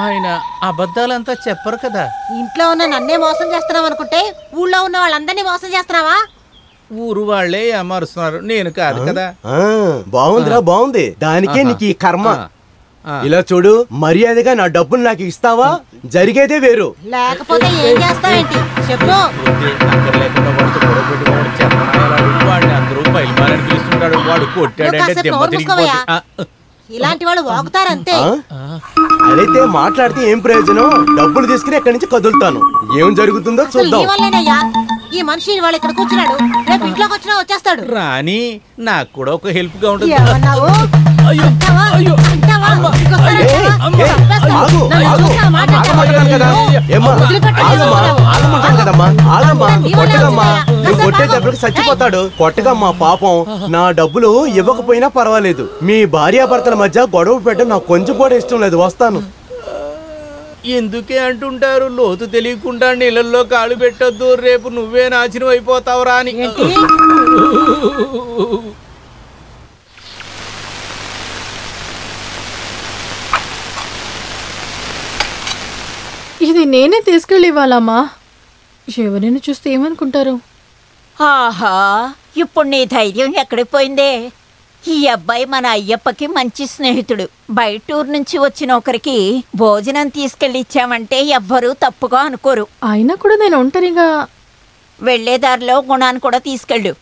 ఆయన అబద్ధాలంతా చెప్పరు కదా. ఇంట్లో ఉన్న నన్నే మోసం చేస్తున్నావు అనుకుంటే ఊళ్ళో ఉన్న వాళ్ళందరినీ మోసం చేస్తున్నావా? ఊరు వాళ్లే అమరుస్తున్నారు, నేను కాదు కదా. బాగుందిరా, బాగుంది. దానికే నీకు ఈ కర్మ. ఇలా చూడు, మర్యాదగా నా డబ్బులు నాకు ఇస్తావా? జరిగేదే వేరు. లేకపోతే ఏం చేస్తావేంటి చెప్పు. అందరూ బయలుమారని పిలుస్తుంటాడు, వాడు కొట్టాడంటే ఇలాంటి వాళ్ళు వాగుతారంతే. అదైతే మాట్లాడితే ఏం ప్రయోజనం? డబ్బులు తీసుకుని ఎక్కడి నుంచి కదులుతాను. ఏం జరుగుతుందో చూద్దాం. ఈ మనిషి వాళ్ళు ఇక్కడ కూర్చున్నాడు, రేపు ఇంట్లోకి వచ్చినా వచ్చేస్తాడు. రాని నాకు కూడా ఒక హెల్ప్ గా ఉంటుంది. కొట్టేటప్పటికి చచ్చిపోతాడు. కొట్టగమ్మా పాపం. నా డబ్బులు ఇవ్వకపోయినా పర్వాలేదు. మీ భార్యాభర్తల మధ్య గొడవ పెట్టడం నాకు కొంచెం కూడా ఇష్టం లేదు. వస్తాను. ఎందుకే అంటుంటారు, లోతు తెలియకుండా నీళ్ళల్లో కాలు పెట్టొద్దు, రేపు నువ్వే నాశనం అయిపోతావురా అని. ఇది నేనే తీసుకెళ్ళి ఇవ్వాలమ్మా. ఎవరైనా చూస్తే ఏమనుకుంటారు? ఆహా, ఇప్పుడు నీ ధైర్యం ఎక్కడికి పోయిందే? ఈ అబ్బాయి మన అయ్యప్పకి మంచి స్నేహితుడు. బయటూరు నుంచి వచ్చిన ఒకరికి భోజనం తీసుకెళ్ళి ఇచ్చామంటే ఎవ్వరూ తప్పుగా అనుకోరు. అయినా కూడా నేను ఒంటరిగా వెళ్లేదారిలో గుణాన్ని కూడా తీసుకెళ్ళు.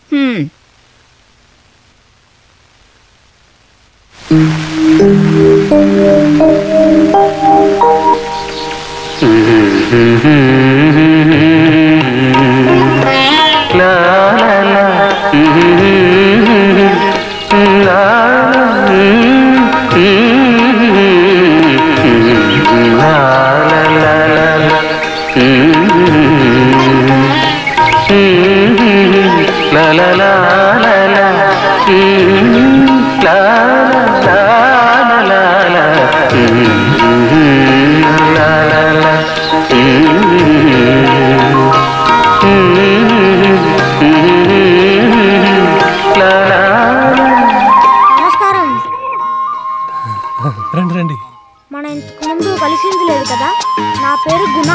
రండి. మన ఇంతకు ముందు కలిసింది లేదు కదా. నా పేరు గుణ.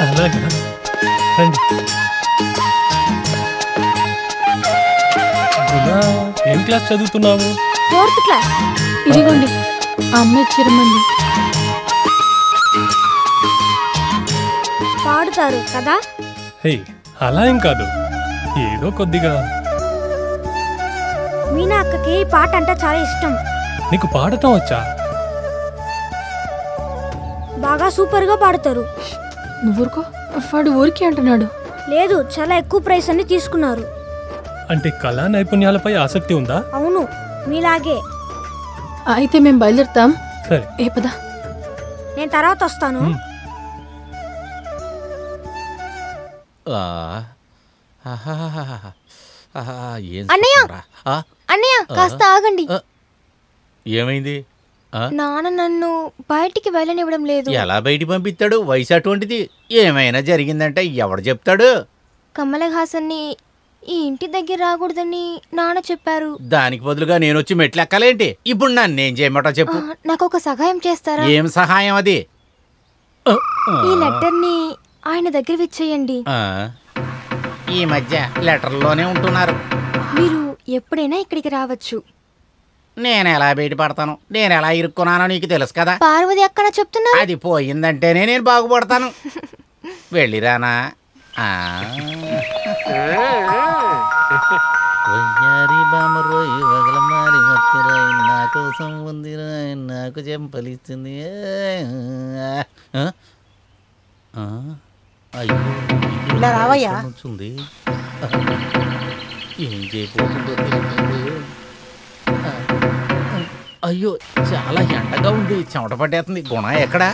అలాగా, రండి. గుణ, ఏం క్లాస్ చదువుతున్నావు? 4th class. ఇదిగోండి, అమ్మ చిరమంది. పాడుతారు కదా? హే, అలా ఏం కాదు, ఏదో కొద్దిగా. మీనా అక్కకి పాట అంటే చాలా ఇష్టం. నీకు పాడటం వచ్చా? బాగా సూపర్ గా పాడతారు. నువ్వురుకో, వాడు ఊరికి అంటున్నాడు. లేదు, చాలా ఎక్కువ ప్రైజ్ అన్ని తీసుకున్నారు. అంటే కళా నైపుణ్యాలపై ఆసక్తి ఉందా? అవును, మీలాగే. అయితే మేము బయలుదేరుతాం. సరే, ఏ పద. నేను తర్వాత వస్తాను. అన్నయ్య, అన్నయ్య కాస్త ఆగండి. ఏమైంది? నాన్న నన్ను బయటికి వెళ్ళనివ్వడం లేదు. ఎలా బయటికి పంపిస్తాడు? వయసు అటువంటిది. ఏమైనా జరిగిందంటే ఎవడు చెప్తాడు? కమల్ హాసన్ని ఈ ఇంటి దగ్గర రాకూడదని నాన్న చెప్పారు. దానికి బదులుగా నేను వచ్చి మెట్లు ఎక్కాలేంటి? ఇప్పుడు నన్నేం చేయమంటా చెప్పు. నాకు ఒక సహాయం చేస్తారా? ఏం సహాయం అది? ఈ లెటర్ని ఆయన దగ్గర ఇచ్చేయండి. ఈ మధ్య లెటర్లోనే ఉంటున్నారు. మీరు ఎప్పుడైనా ఇక్కడికి రావచ్చు. నేను ఎలా బయటపడతాను? నేను ఎలా ఇరుక్కున్నానో నీకు తెలుసు కదా. పార్వతి అక్కడ చెప్తున్నా. అది పోయిందంటేనే నేను బాగుపడతాను. వెళ్ళిరానా? నా కోసం ఉందిరా, నాకు చెంపలిస్తుంది. అయ్యో, ఇలా రావయ్యా. ఏం చేయబోతుందో తెలియదు. అయ్యో, చాలా ఎండగా ఉంది, చెమట పట్టేస్తుంది. గుణ ఎక్కడా?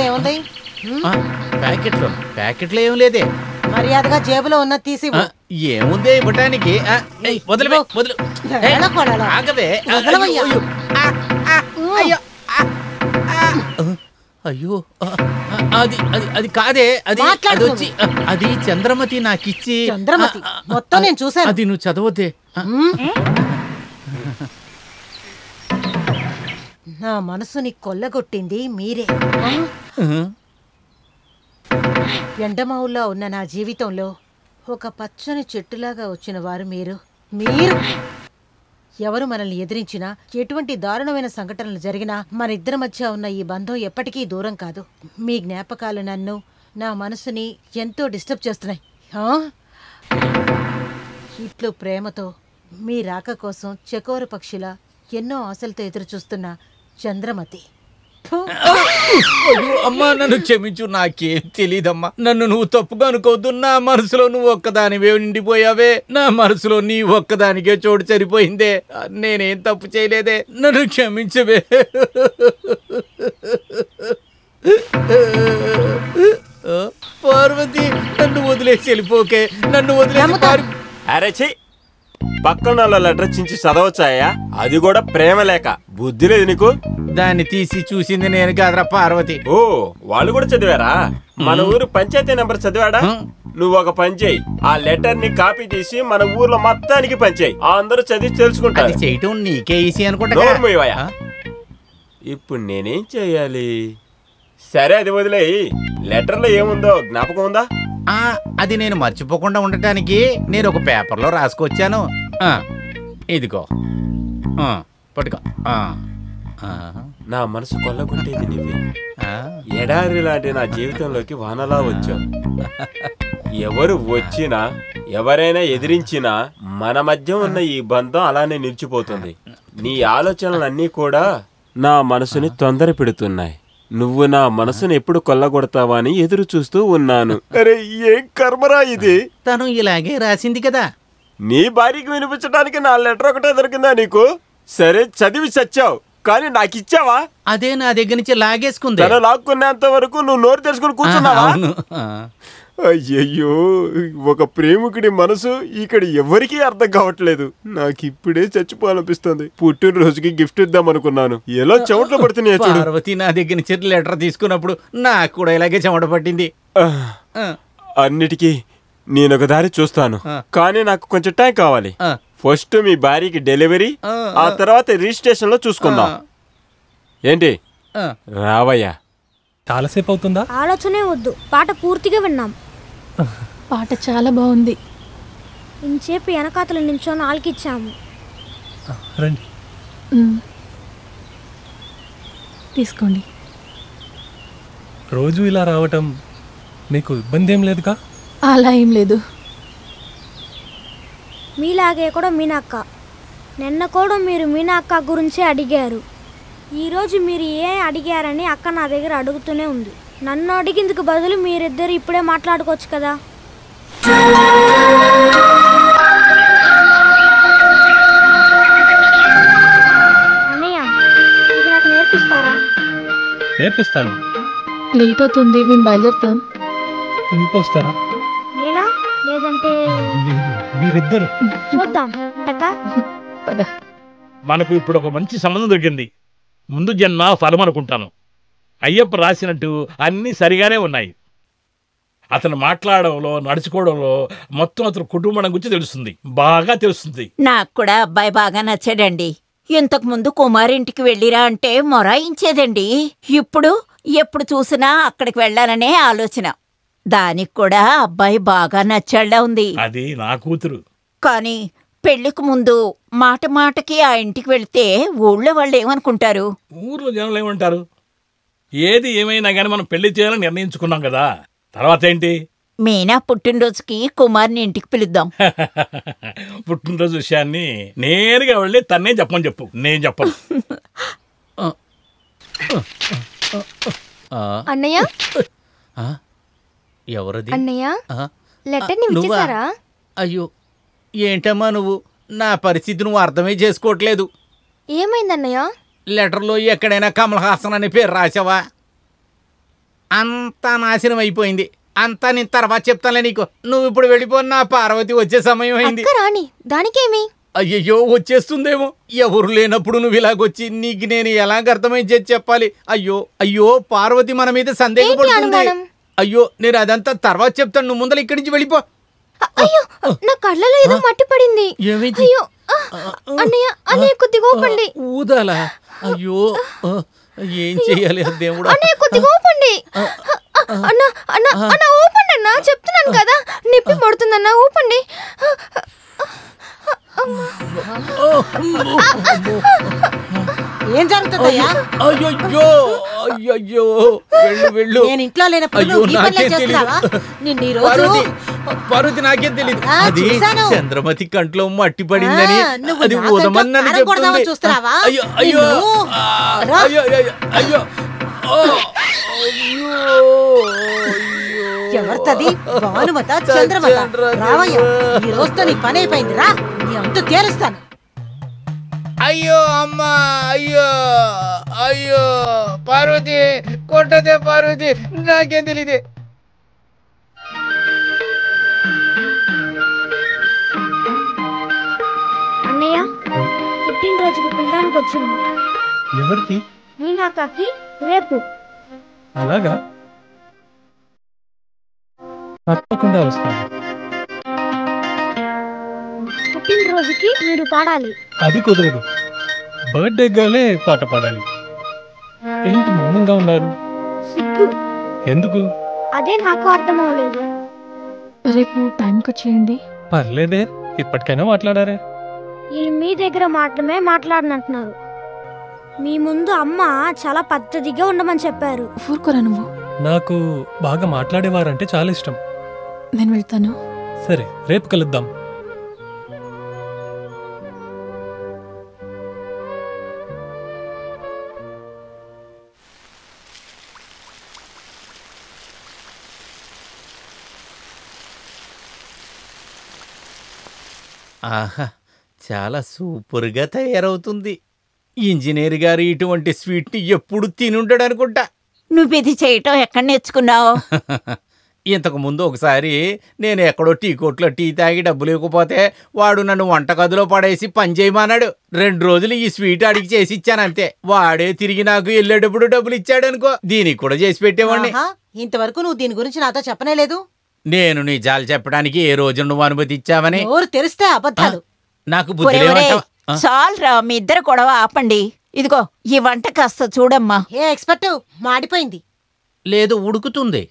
ఏముంది? ప్యాకెట్లో ఏం లేదే. మర్యాదగా జేబులో ఉన్న తీసి. ఏముందే ఇవ్వటానికి? వదిలివే, వదిలి. ఆగవే. అయ్యో, అది అది అది కాదే. అది అది వచ్చి అది చంద్రమతి నాకిచ్చి. మొత్తం నేను చూసాను. అది నువ్వు చదవద్దే. నా మనసుని కొల్లగొట్టింది మీరే. ఎండమావుల్లో ఉన్న నా జీవితంలో ఒక పచ్చని చెట్టులాగా వచ్చిన వారు మీరు. ఎవరు మనల్ని ఎదిరించినా ఎటువంటి దారుణమైన సంఘటనలు జరిగినా మన ఇద్దరి మధ్య ఉన్న ఈ బంధం ఎప్పటికీ దూరం కాదు. మీ జ్ఞాపకాలు నన్ను, నా మనసుని ఎంతో డిస్టర్బ్ చేస్తున్నాయి. ఇట్లు ప్రేమతో మీ రాక కోసం చకోర పక్షిలా ఎన్నో ఆశలతో ఎదురు చూస్తున్న చంద్రమతి. అమ్మా నన్ను క్షమించు, నాకేం తెలీదమ్మా. నన్ను నువ్వు తప్పుగా అనుకోవద్దు. నా మనసులో నువ్వు ఒక్కదానివే నిండిపోయావే. నా మనసులో నీ ఒక్కదానికే చోటు సరిపోయిందే. నేనేం తప్పు చేయలేదే. నన్ను క్షమించవే. పార్వతి నన్ను వదిలేసి వెళ్ళిపోకే. నన్ను వదిలేసి అరే ఛీ, పక్కన లెటర్ చించి చదవచ్చాయా? అది కూడా ప్రేమ లేక. బుద్ధి లేదు నీకు? దాన్ని తీసి చూసింది నేను కాదురా పార్వతి. ఓ, వాళ్ళు కూడా చదివారా? మన ఊరు పంచాయతీ నెంబర్ చదివాడా? నువ్వు ఒక పని చేయి, ఆ లెటర్ ని కాపీ తీసి మన ఊర్లో మొత్తానికి పంచేయి. అందరూ చదివి తెలుసుకుంటారు. చేయటం నీకే ఈజీ అనుకుంటా. ఇప్పుడు నేనేం చెయ్యాలి? సరే అది వదిలేయి. లెటర్లో ఏముందో జ్ఞాపకం ఉందా? అది నేను మర్చిపోకుండా ఉండటానికి నేను ఒక పేపర్లో రాసుకొచ్చాను. ఇదిగో పట్టుకో. నా మనసు కొల్లగొట్టేది నువ్వే. ఎడారి లాంటి నా జీవితంలోకి వానలా వచ్చావు. ఎవరు వచ్చినా ఎవరైనా ఎదిరించినా మన మధ్య ఉన్న ఈ బంధం అలానే నిలిచిపోతుంది. నీ ఆలోచనలన్నీ కూడా నా మనసుని తొందర పెడుతున్నాయి. నువ్వు నా మనసును ఎప్పుడు కొల్లగొడతావా అని ఎదురు చూస్తూ ఉన్నాను. అరే ఏం కర్మరా ఇది? తను ఇలాగే రాసింది కదా. నీ భార్యకి వినిపించడానికి నా లెటర్ ఒకటే దొరికిందా నీకు? సరే చదివి చచ్చావు, కానీ నాకు ఇచ్చావా? అదే నా దగ్గర నుంచి లాగేసుకుంది. తన లాక్కునేంత వరకు నువ్వు నోరు తెరుచుకుని కూర్చున్నావా? అయ్యయ్యో, ఒక ప్రేమికుడి మనసు ఇక్కడ ఎవరికీ అర్థం కావట్లేదు. నాకు ఇప్పుడే చచ్చిపోవాలనిపిస్తుంది. పుట్టినరోజుకి గిఫ్ట్ ఇద్దాం అనుకున్నాను, ఎలా చెమటలు పడుతున్నాయి చూడు. పార్వతి నా దగ్గర నుంచి లెటర్ తీసుకున్నప్పుడు నాకు కూడా ఇలాగే చెమట పట్టింది. అన్నిటికీ నేను ఒక దారి చూస్తాను, కానీ నాకు కొంచెం టైం కావాలి. ఫస్ట్ మీ భార్యకి డెలివరీ, ఆ తర్వాత రిజిస్ట్రేషన్ లో చూసుకుందాం. ఏంటి రావయ్యా? చాలాసేపు అవుతుందా? ఆలోచనే వద్దు, పాట పూర్తిగా విన్నాం. పాట చాలా బాగుంది. ఇంచేపు వెనకాతలు నించొని ఆలకిచ్చాము. రండి తీసుకోండి. రోజు ఇలా రావటం మీకు ఇబ్బంది ఏం లేదుగా? అలా ఏం లేదు. మీలాగే కూడా మీనాక్క. నిన్న కూడా మీరు మీనాక్క గురించే అడిగారు. ఈరోజు మీరు ఏం అడిగారని అక్క నా దగ్గర అడుగుతూనే ఉంది. నన్ను అడిగిందుకు బదులు మీరిద్దరు ఇప్పుడే మాట్లాడుకోవచ్చు కదా. అన్నయ్య, ఇది నాకు నేర్పిస్తారా? నేర్పిస్తాను. లేట్ అవుతుంది, మేము బయలుదేరుతాం. ఇంకొస్తారా? నేనా లేదంటే మీరిద్దరు చూద్దాం. మనకు ఇప్పుడు ఒక మంచి సంబంధం దొరికింది. ముందు జన్మ ఫలం అనుకుంటాను. అయ్యప్ప రాసినట్టు అన్నీ సరిగానే ఉన్నాయి. అతను మాట్లాడడంలో, నడుచుకోవడంలో మొత్తం అతను కుటుంబం గురించి తెలుస్తుంది, బాగా తెలుస్తుంది. నాకు కూడా అబ్బాయి బాగా నచ్చాడండి. ఇంతకు ముందు కుమారింటికి వెళ్ళిరా అంటే మొరాయించేదండి. ఇప్పుడు ఎప్పుడు చూసినా అక్కడికి వెళ్ళాలనే ఆలోచన. దానికి కూడా అబ్బాయి బాగా నచ్చాడా ఉంది. అది నా కూతురు. కానీ పెళ్లికి ముందు మాట మాటకి ఆ ఇంటికి వెళ్తే ఊళ్ళో వాళ్ళు ఏమనుకుంటారు? ఊర్లో జనాలు ఏమంటారు? ఏది ఏమైనా కానీ మనం పెళ్లి చేయాలని నిర్ణయించుకున్నాం కదా, తర్వాత ఏంటి? మీనా పుట్టినరోజుకి కుమార్ని ఇంటికి పిలుద్దాం. పుట్టినరోజు విషయాన్ని నేరుగా వెళ్ళి తన్నే చెప్పని చెప్పు, నేను చెప్పను. అన్నయ్య, ఎవరది? అన్నయ్య, లెటర్ ని ఇచ్చేసారా? అయ్యో ఏంటమ్మా నువ్వు? నా పరిస్థితి నువ్వు అర్థమే చేసుకోవట్లేదు. ఏమైందన్నయ్య? లెటర్లో ఎక్కడైనా కమల్ హాసన్ అనే పేరు రాసావా? అంతా నాశనం అయిపోయింది. అంతా నేను తర్వాత చెప్తానులే నీకు. నువ్వు ఇప్పుడు వెళ్ళిపో, నా పార్వతి వచ్చే సమయం అయింది. రాణి, దానికేమి? అయ్యయ్యో వచ్చేస్తుందేమో. ఎవరు లేనప్పుడు నువ్వు ఇలాగొచ్చి నీకు నేను ఎలాగ అర్థమై చెప్పాలి? అయ్యో అయ్యో, పార్వతి మన మీద సందేహపడుతుంది. అయ్యో నేను అదంతా తర్వాత చెప్తాను, నువ్వు ముందర ఇక్కడి నుంచి వెళ్ళిపో. అయ్యో నా కళ్ళలో ఏదో మట్టి పడింది. అయ్యో అన్నయ్య, అన్నయ్య కొద్దిగా ఊపండి. ఊదాలా? అయ్యో ఏం చెయ్యాలి దేవుడా? అన్నయ్య కొద్దిగా ఊపండి. అన్న అన్న అన్న ఊపండి అన్న, చెప్తున్నాను కదా, నొప్పి పడుతుందన్న, ఊపండి. ఏం జరుగుతుందయ్యా? అయ్యో అయ్యో వెళ్ళు వెళ్ళు. నేను ఇంట్లో లేనప్పుడు అయ్యో, నువ్వు ఈ పనులే నాకేం చేస్తున్నావా? నిన్ను ఈ రోజు పార్వతి నాకేం తెలియదు. ఆ, అది చూశాను. చంద్రమతి కంట్లో మట్టి పడిందని నువ్వు అది నా కంట్లో ఊదమన్నని కారం కొడదామని చెప్తుంది. చూస్తున్నావా? అయ్యో అయ్యో నిన్ను. రా. అయ్యో అయ్యో అయ్యో ఎవరితది? భానుమత చంద్రమత? రావయ్య, ఈ రోజుతో నీ పని అయిపోయింది. రా, నీ అంతు తేలుస్తాను. అయ్యో అమ్మా, అయ్యో అయ్యో పార్వతి కొట్టదే పార్వతి, నాకేం తెలియదే. అన్నయ్య పుట్టినరోజుకి పిల్లడానికి వచ్చింది. ఎవరికి? మీనాకకి రేపు. అలాగా? తప్పకుండా వస్తాను. పుట్టినరోజుకి మీరు పాడాలి. అది కుదరదు. బర్త్డే గర్లే పాట పాడాలి. ఏంటి మౌనంగా ఉన్నారు? సిగ్గు. ఎందుకు? అదే నాకు అర్థం అవ్వలేదు. రేపు టైంకి వచ్చేయండి. పర్లేదే, ఇప్పటికైనా మాట్లాడారే. ఈ మీ దగ్గర మాత్రమే మాట్లాడినట్టున్నారు. మీ ముందు అమ్మ చాలా పద్ధతిగా ఉండమని చెప్పారు. ఊరుకోరా నువ్వు. నాకు బాగా మాట్లాడేవారంటే చాలా ఇష్టం. నేను వెళ్తాను. సరే, రేపు కలుద్దాం. ఆహా, చాలా సూపర్గా తయారవుతుంది. ఇంజనీర్ గారు ఇటువంటి స్వీట్ని ఎప్పుడు తినుంటాడు అనుకుంటా. నువ్విది చేయటం ఎక్కడ నేర్చుకున్నావు? ఇంతకు ముందు ఒకసారి నేను ఎక్కడో టీ కొట్లో టీ తాగి డబ్బులు ఇవ్వకపోతే వాడు నన్ను వంటగదిలో పడేసి పని చేయమన్నాడు. 2 రోజులు ఈ స్వీట్ అడిగి చేసి ఇచ్చానంతే. వాడే తిరిగి నాకు వెళ్ళేటప్పుడు డబ్బులు ఇచ్చాడు అనుకో, దీనికి కూడా చేసి పెట్టేవాడిని. ఆహా, ఇంతవరకు నువ్వు దీని గురించి నాతో చెప్పనే లేదు. నేను నిజాలు చెప్పడానికి ఏ రోజు నువ్వు అనుమతి ఇచ్చావని? నోరు తెరిస్తే అబద్ధాలు. నాకు బుద్ధి లేవంటావా? చాలరా, మీ ఇద్దరు గొడవ ఆపండి. ఇదిగో ఈ వంట కాస్త చూడమ్మా. ఏ ఎక్స్పర్ట్, మాడిపోయింది. లేదు, ఉడుకుతుంది.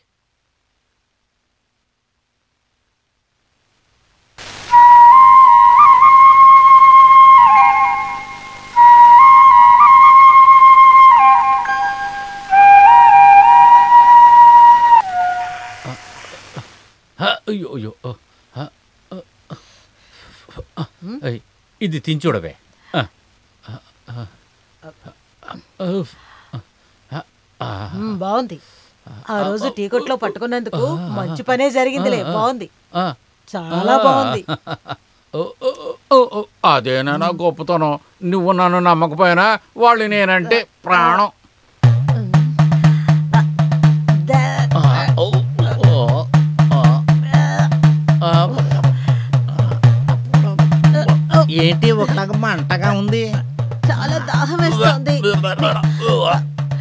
అయ్యో అయ్యో, ఇది తించూడవే. బాగుంది. ఆ రోజు టీ కొట్లో పట్టుకున్నందుకు మంచి పనే జరిగిందిలే. బాగుంది, చాలా బాగుంది. అదేనా నా గొప్పతనం. నువ్వు నన్ను నమ్మకపోయినా వాళ్ళు నేనంటే ప్రాణం. ఏంటి ఒకలాగా మంటగా ఉంది? చాలా దాహం వేస్తుంది.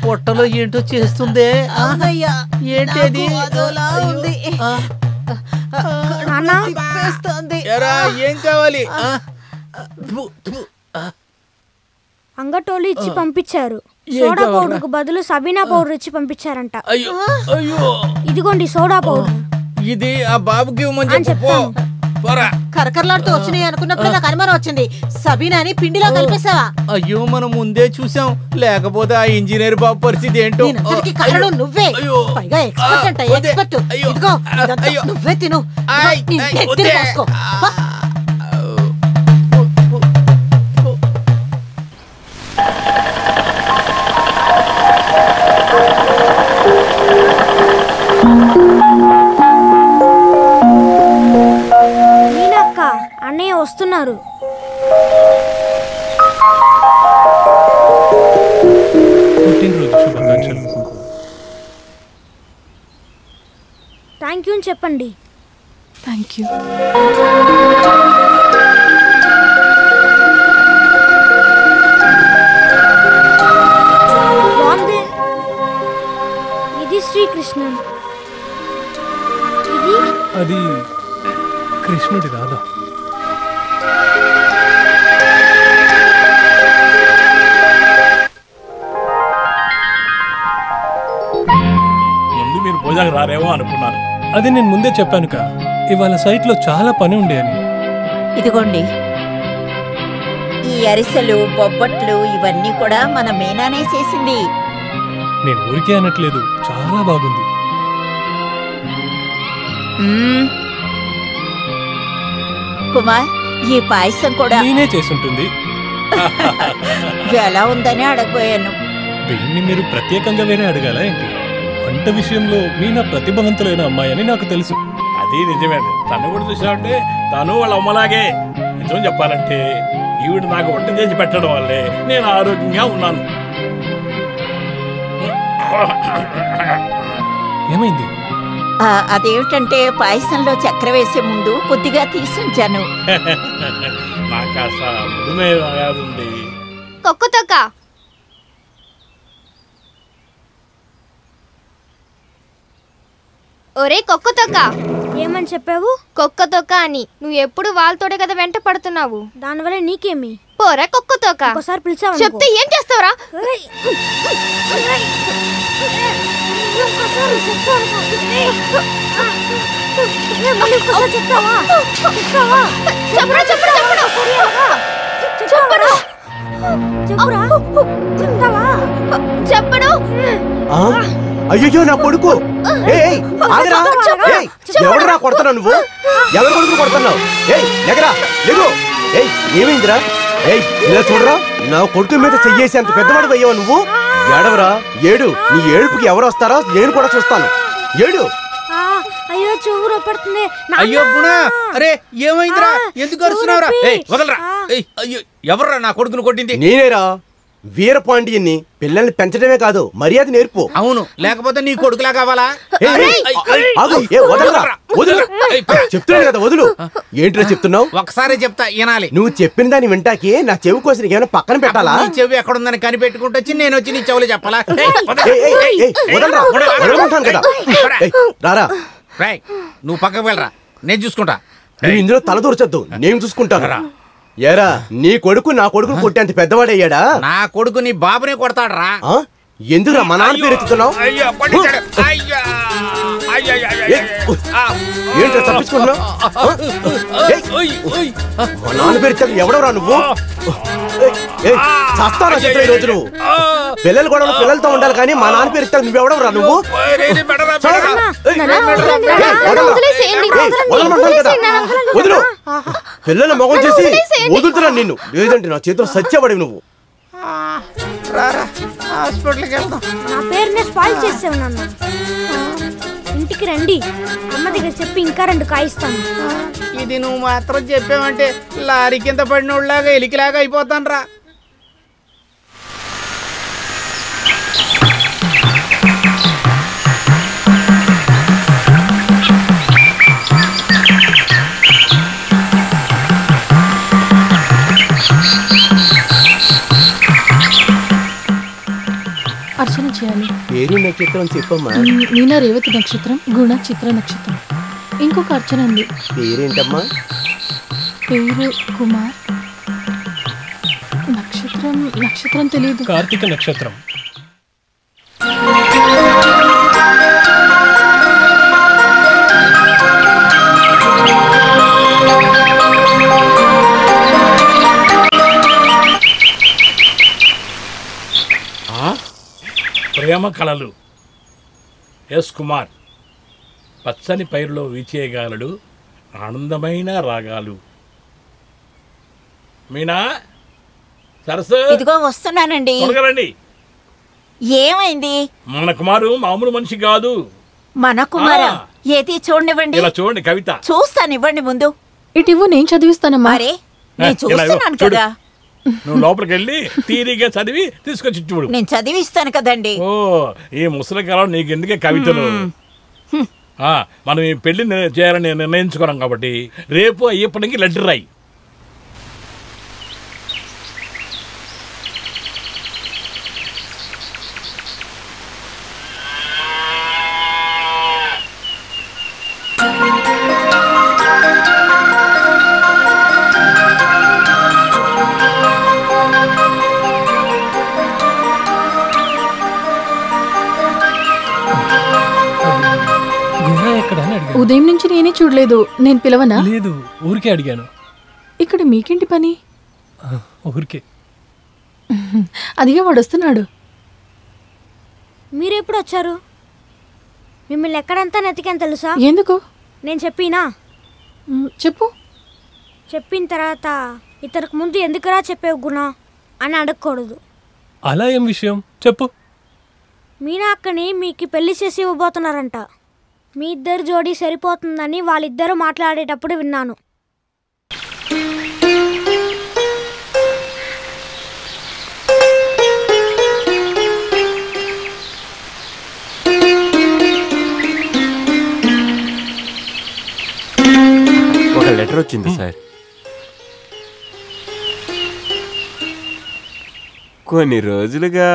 పొట్టలో ఏంటో చేస్తుంది. ఏంటది? ఏం కావాలి? అంగటోళ్ళు ఇచ్చి పంపించారు. సోడా పౌడర్ కు బదులు సబీనా పౌడర్ ఇచ్చి పంపించారంట. ఇదిగోండి సోడా పౌడర్. ఇది ఆ బాబుకి ఇవ్వమని చెప్పు. కరకరలాడుతూ వచ్చినాయి అనుకున్నప్పుడు నాకు అనుమానం వచ్చింది. సబీనాని పిండిలో కలిపేసావా? అయ్యో, మనం ముందే చూసాం. లేకపోతే ఆ ఇంజనీర్ బాబు పరిస్థితి ఏంటో. కారణం నువ్వే. పైగా ఎక్స్పర్ట్ అంట, ఎక్స్పర్ట్. ఇదిగో నువ్వే తిను. మీనక్క, అన్నయ్య వస్తున్నారు. పుట్టినరోజు శుభాకాంక్షలు. థ్యాంక్ యూ అని చెప్పండి. Thank you. బాగుంది. ఇది శ్రీకృష్ణన్. ఇది అది కృష్ణుడి రాధ. ముందు మీరు పూజకు రారేమో అనుకున్నాను. అది నేను ముందే చెప్పానుక, ఇవాళ సైట్లో చాలా పని ఉండే అని. ఇదిగోండి ఈ అరిసెలు బొబ్బట్లు ఇవన్నీ కూడా మన మీనానే చేసింది. నేను ఊరికే అనట్లేదు, చాలా బాగుంది. కుమార్, ఈ పాయసం కూడా నేనే చేసుంటుంది. ఎలా ఉందని అడగబోయాను. దీన్ని మీరు ప్రత్యేకంగా వేరే అడగాల ఏంటి? వంట విషయంలో మీనా ప్రతిభావంతులైన అమ్మాయి అని నాకు తెలుసు. అది నిజమే. తను కూడా చూసావంటే తను వాళ్ళ అమ్మలాగే. నిజం చెప్పాలంటే ఈవిడ నాకు వంట చేసి పెట్టడం వల్లే నేను ఆరోగ్యంగా ఉన్నాను. ఏమైంది? అదేమిటంటే పాయసంలో చక్కెర వేసే ముందు కొద్దిగా తీసుంచాను. నాకు కాస్త ముడుమేది. కొక్కుతొక్క ఒరే కొక్కుతొక్క, ఏమని చెప్పావు? కొక్కతొక్క అని. నువ్వు ఎప్పుడు వాళ్ళతోటే కదా వెంట పడుతున్నావు. దానివల్ల నీకేమి? పోరా కొక్కుతొక్క. ఒకసారి పిలిచావు చెప్తే ఏం చేస్తావురా? చెప్పడు. అయ్యో నా కొడుకు! ఎవడరా కొడతావు నువ్వు? ఎవరి కొడుకు కొడుతున్నావు? ఎగరా లేగు! ఏమైందిరా? ఇలా చూడరా, నా కొడుకు మీద చెయ్యేసి అంత పెద్దవాడు అయ్యావు నువ్వు. ఏడవరా, ఏడు. నీ ఏడుపుకి ఎవరు వస్తారో నేను కూడా చూస్తాను. ఏడు. అయ్యో చెవురు పడుతుంది. అయ్యో గుణా, అరే ఏమైందిరా? ఎందుకు అరుస్తున్నావురా? వదలరా. అయ్యో, ఎవర్రా నా కొడుకును కొట్టింది? నేనేరా, వీరపాండియన్ని. పిల్లల్ని పెంచడమే కాదు, మర్యాద నేర్పు. అవును, లేకపోతే నీ కొడుకులా కావాలా? చెప్తున్నాను కదా, వదులు. ఏంట్రా చెప్తున్నావు? ఒకసారి చెప్తా వినాలి. నువ్వు చెప్పిన దాన్ని వింటాకి నా చెవి కోసం ఏమైనా పక్కన పెట్టాలా? నీ చెవి ఎక్కడుందని కనిపెట్టుకుంటూ వచ్చి నేను వచ్చి నీ చెవులు చెప్పాలా? వదలమంటాను కదా. రారా, నువ్వు పక్కకు వెళ్ళరా, నేను చూసుకుంటా. నువ్వు ఇందులో తల దూర్చొద్దు, నేను చూసుకుంటాను. ఏరా, నీ కొడుకు నా కొడుకును కొట్టేంత పెద్దవాడయ్యాడా? నా కొడుకు నీ బాబునే కొడతాడరా. ఎందుకురా మా నాన్న పేరు ఎత్తుతున్నావు? ఏంట్రా తప్పించుకుంటున్నావు? మా నాన్న పేరు ఎత్తాక ఎవడవరా నువ్వు? చస్తారా చిత్ర ఈ రోజు నువ్వు? పిల్లలు కూడా పిల్లలతో ఉండాలి కానీ మా నాన్న పేరు ఎత్తాక నువ్వెవడవరా నువ్వు? వదులు. పిల్లల మొగం చేసి వదులుతున్నా నిన్ను, లేదంటే నా చేతిలో సత్యపడి నువ్వు. హాస్పిటల్కి వెళ్దాం. నా పేరునే స్పాయిల్ చేసావు నాన్న. ఇంటికి రండి, అమ్మ దగ్గర చెప్పి ఇంకా 2 కాయిస్తాను. ఇది నువ్వు మాత్రం చెప్పావంటే లారీ కింద పడినోళ్ళలాగా ఎలికిలాగా అయిపోతాను రా. అర్చన చేయాలి. పేరు నక్షత్రం చెప్పమ్మా. మీనా రేవతి నక్షత్రం, గుణ చిత్ర నక్షత్రం. ఇంకొక అర్చన ఉంది. పేరేంటమ్మా? పేరు కుమార్. నక్షత్రం తెలియదు. కార్తీక నక్షత్రం. ప్రేమ కళలు. ఎస్ కుమార్. పచ్చని పైరులో వీచేయగాలడు ఆనందమైన రాగాలు. మీనా, సరస్సు, ఇదిగో వస్తున్నానండి. త్వరగారండి. ఏమైంది? మన కుమారు మామూలు మనిషి కాదు. మన కుమారా? ఏది చూడనివ్వండి. ఇలా చూడండి కవిత. చూస్తానివ్వండి ముందు. ఇటివ్వు, నేను చదివిస్తానమ్మా. అరే, నేను చూస్తున్నాను కదా. నువ్వు లోపలికి వెళ్ళి తీరిగా చదివి తీసుకొచ్చి చూడు. నేను చదివిస్తాను కదండి. ఓ, ఈ ముసలి కాలం నీకు ఎందుకే కవితలు? మనం ఈ పెళ్లి చేయాలని నిర్ణయించుకున్నాం కాబట్టి రేపు అయ్యేప్పటికి లెటర్ రాయి. ఉదయం నుంచి నేనే చూడలేదు. నేను పిలవనా? లేదు, ఊరికే అడిగాను. ఇక్కడ మీకేంటి పని? ఊరికే. అదిగా వాడు వస్తున్నాడు. మీరెప్పుడు వచ్చారు? మిమ్మల్ని ఎక్కడంతా నెతికాను తెలుసా? ఎందుకు? నేను చెప్పినా? చెప్పు. చెప్పిన తర్వాత ఇతనికి ముందు ఎందుకురా చెప్పేవు గుణ అని అడగకూడదు. అలా ఏం విషయం చెప్పు. మీనా అక్కని మీకు పెళ్లి చేసి ఇవ్వబోతున్నారంట. మీ ఇద్దరు జోడీ సరిపోతుందని వాళ్ళిద్దరూ మాట్లాడేటప్పుడు విన్నాను. ఒక లెటర్ వచ్చింది సార్. కొన్ని రోజులుగా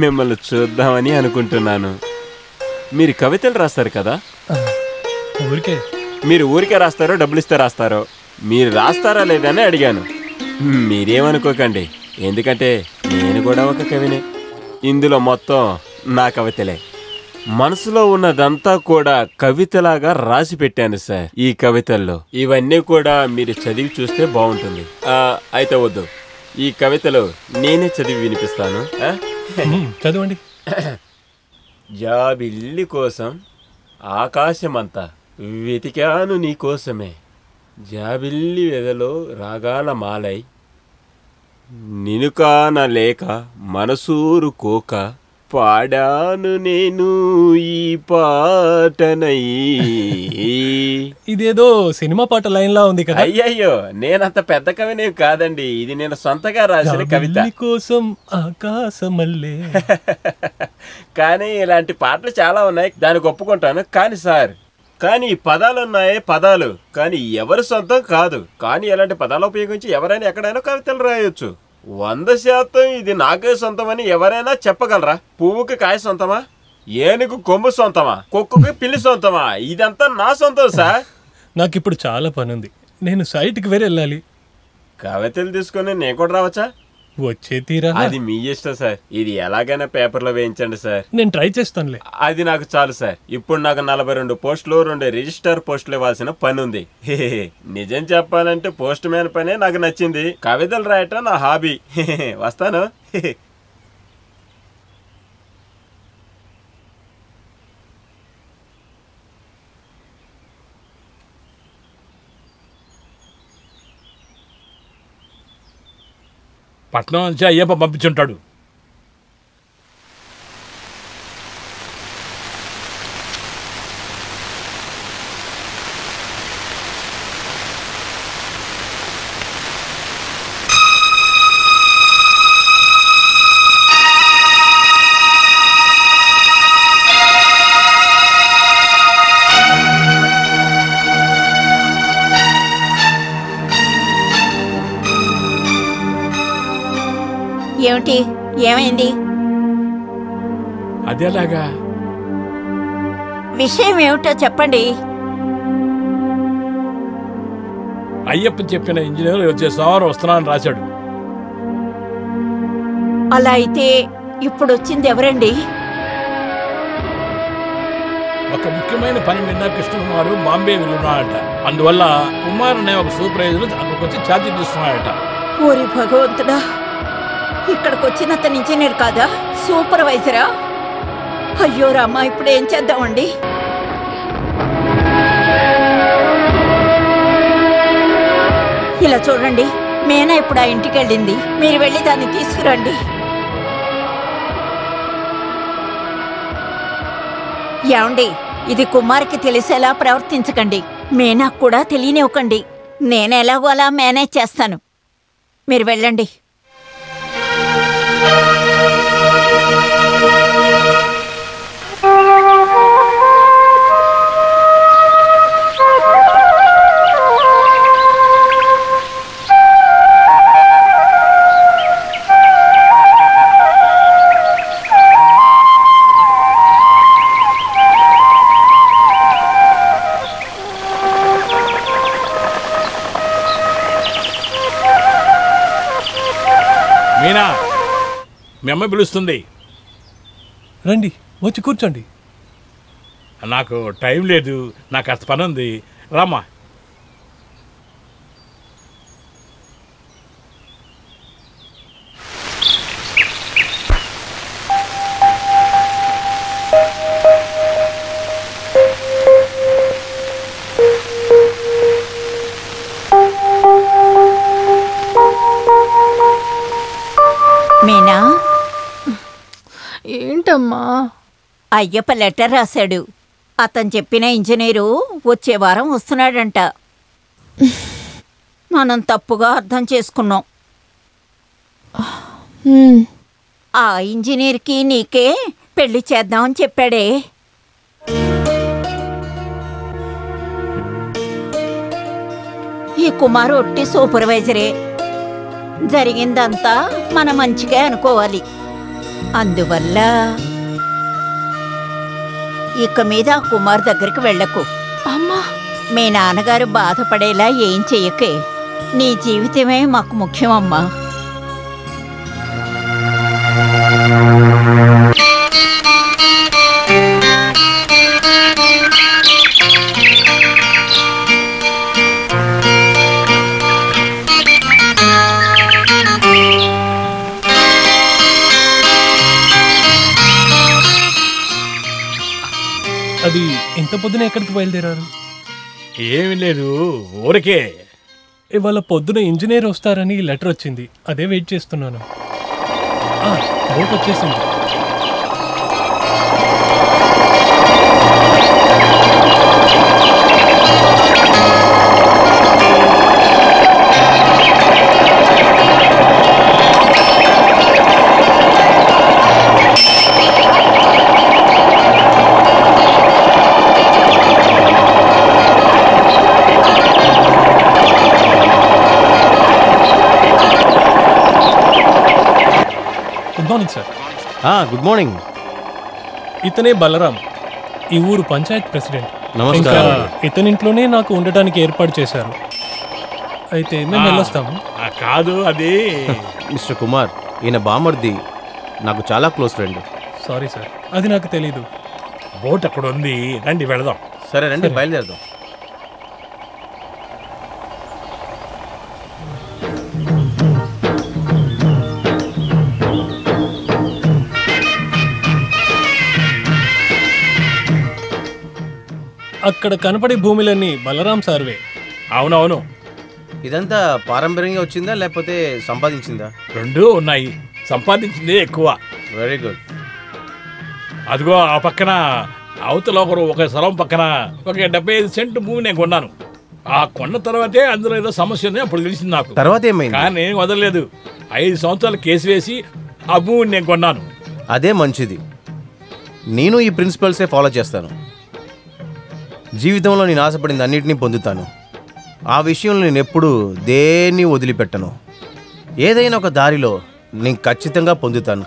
మిమ్మల్ని చూద్దామని అనుకుంటున్నాను. మీరు కవితలు రాస్తారు కదా? ఊరికే. మీరు ఊరికే రాస్తారో డబ్బులు ఇస్తే రాస్తారో? మీరు రాస్తారా లేదని అడిగాను. మీరేమనుకోకండి, ఎందుకంటే నేను కూడా ఒక కవినే. ఇందులో మొత్తం నా కవితలే. మనసులో ఉన్నదంతా కూడా కవితలాగా రాసి పెట్టాను సార్ ఈ కవితల్లో. ఇవన్నీ కూడా మీరు చదివి చూస్తే బాగుంటుంది. అయితే వద్దు, ఈ కవితలు నేనే చదివి వినిపిస్తాను. చదవండి. జాబిల్లి కోసం ఆకాశమంతా వెతికాను నీ కోసమే, జాబిల్లి వెదలో రాగాల మాలై, నిను కానలేక మనసూరు కోక, పాడాను నేను ఈ పాటనై. ఇదేదో సినిమా పాట లైన్ లా ఉంది కదా. అయ్యయ్యో, నేనంత పెద్ద కవినే కాదండి. ఇది నేను సొంతగా రాసిన కవిత. కోసం ఆకాశమల్లే. కానీ ఇలాంటి పాటలు చాలా ఉన్నాయి, దానికి ఒప్పుకుంటాను. కానీ సార్, కానీ పదాలు ఉన్నాయి, పదాలు కానీ ఎవరి సొంతం కాదు. కానీ ఇలాంటి పదాలు ఉపయోగించి ఎవరైనా ఎక్కడైనా కవితలు రాయొచ్చు. 100% ఇది నాకే సొంతమని ఎవరైనా చెప్పగలరా? పువ్వుకి కాయ సొంతమా? ఏనుగు కొమ్ము సొంతమా? కుక్కకి పిల్లి సొంతమా? ఇదంతా నా సొంతం సార్. నాకు ఇప్పుడు చాలా పని ఉంది, నేను సైట్కి వేరే వెళ్ళాలి. కవితలు తీసుకొని నేను కూడా రావచ్చా? వచ్చే తీరా. అది మీ ఇష్టం సార్. ఇది ఎలాగైనా పేపర్లో వేయించండి సార్. నేను ట్రై చేస్తానులే. అది నాకు చాలు సార్. ఇప్పుడు నాకు 42 పోస్టులు, 2 రిజిస్టర్ పోస్టులు ఇవ్వాల్సిన పని ఉంది. నిజం చెప్పాలంటే పోస్ట్ మ్యాన్ పనే నాకు నచ్చింది. కవితలు రాయటం నా హాబీ. వస్తాను. పట్నం నుంచి అయ్యప్ప పంపించుంటాడు. ఏమిటి? ఏమైంది? అదేలాగా? విషయం ఏమిటో చెప్పండి. అయ్యప్ప చెప్పిన ఇంజనీర్ వచ్చే సోమవారం వస్తున్నానని రాశాడు. అలా అయితే ఇప్పుడు వచ్చింది ఎవరండి? ఒక ముఖ్యమైన పని మీద కృష్ణకుమారు బాంబే వెళ్ళున్నాడట. అందువల్ల కుమార్ అనే ఒక సూపర్వైజర్ అక్కడికి వచ్చి ఛార్జీ తీసుకున్నాడట. ఓరి భగవంతుడా, ఇక్కడికి వచ్చిన అతను ఇంజనీర్ కాదా, సూపర్వైజరా? అయ్యో రామ్మా, ఇప్పుడు ఏం చేద్దామండి? ఇలా చూడండి, మేనా ఇప్పుడు ఆ ఇంటికి వెళ్ళింది. మీరు వెళ్ళి దాన్ని తీసుకురండి. ఏమండి, ఇది కుమార్కి తెలిసేలా ప్రవర్తించకండి. మేనా కూడా తెలియనివ్వకండి. నేను ఎలాగో అలా మేనేజ్ చేస్తాను. మీరు వెళ్ళండి. మీనా, మీ అమ్మ పిలుస్తుంది. రండి, వచ్చి కూర్చోండి. నాకు టైం లేదు, నాకు అంత పని ఉంది. రామ్మా. మీనా, ఏంటమ్మా? అయ్యప్ప లెటర్ రాశాడు. అతను చెప్పిన ఇంజనీరు వచ్చే వారం వస్తున్నాడంట. మనం తప్పుగా అర్థం చేసుకున్నాం. ఆ ఇంజనీర్కి నీకే పెళ్లి చేద్దామని చెప్పాడే. ఈ కుమార్ ఒట్టి సూపర్వైజరే. జరిగిందంతా మన మంచిగా అనుకోవాలి. అందువల్ల ఇక మీద ఆ కుమార్ దగ్గరికి వెళ్ళకు. అమ్మా, మీ నాన్నగారు బాధపడేలా ఏం చెయ్యకే. నీ జీవితమే మాకు ముఖ్యమమ్మా. అది ఇంత పొద్దున ఎక్కడికి బయలుదేరారు? ఏమి లేదు, ఊరికే. ఇవాళ పొద్దున ఇంజనీర్ వస్తారని లెటర్ వచ్చింది, అదే వెయిట్ చేస్తున్నాను. బోట్ వచ్చేసింది. Good morning sir. Good morning. ఇతనే బలరాం, ఈ ఊరు పంచాయత్ ప్రెసిడెంట్. నమస్కారం. ఇతని ఇంట్లోనే నాకు ఉండటానికి ఏర్పాటు చేశారు. అయితే మేము వెళ్ళొస్తాము. కాదు, అది మిస్టర్ కుమార్, ఈయన బామర్ది, నాకు చాలా క్లోజ్ ఫ్రెండ్. సారీ సార్, అది నాకు తెలీదు. బోట్ అక్కడ ఉంది, రండి వెళదాం. సరే రండి, బయలుదేరదాం. అక్కడ కనపడే భూములన్నీ బలరాం సార్వే. అవునవును. ఇదంతా పారంపర్యంగా వచ్చిందా లేకపోతే సంపాదించిందా? రెండూ ఉన్నాయి. సంపాదించిందే ఎక్కువ. Very good. అదిగో ఆ పక్కన అవతల ఒక స్థలం పక్కన ఒక 75 సెంటు భూమి నేను కొన్నాను. ఆ కొన్న తర్వాతే అందులో ఏదో సమస్య ఉంది, అప్పుడు తెలిసింది నాకు. తర్వాత ఏమైంది? కానీ నేను వదలలేదు. 5 సంవత్సరాలు కేసు వేసి ఆ భూమిని నేను కొన్నాను. అదే మంచిది. నేను ఈ ప్రిన్సిపల్సే ఫాలో చేస్తాను. జీవితంలో నేను ఆశపడింది అన్నిటినీ పొందుతాను. ఆ విషయంలో నేను ఎప్పుడూ దేన్ని వదిలిపెట్టను. ఏదైనా ఒక దారిలో నేను ఖచ్చితంగా పొందుతాను.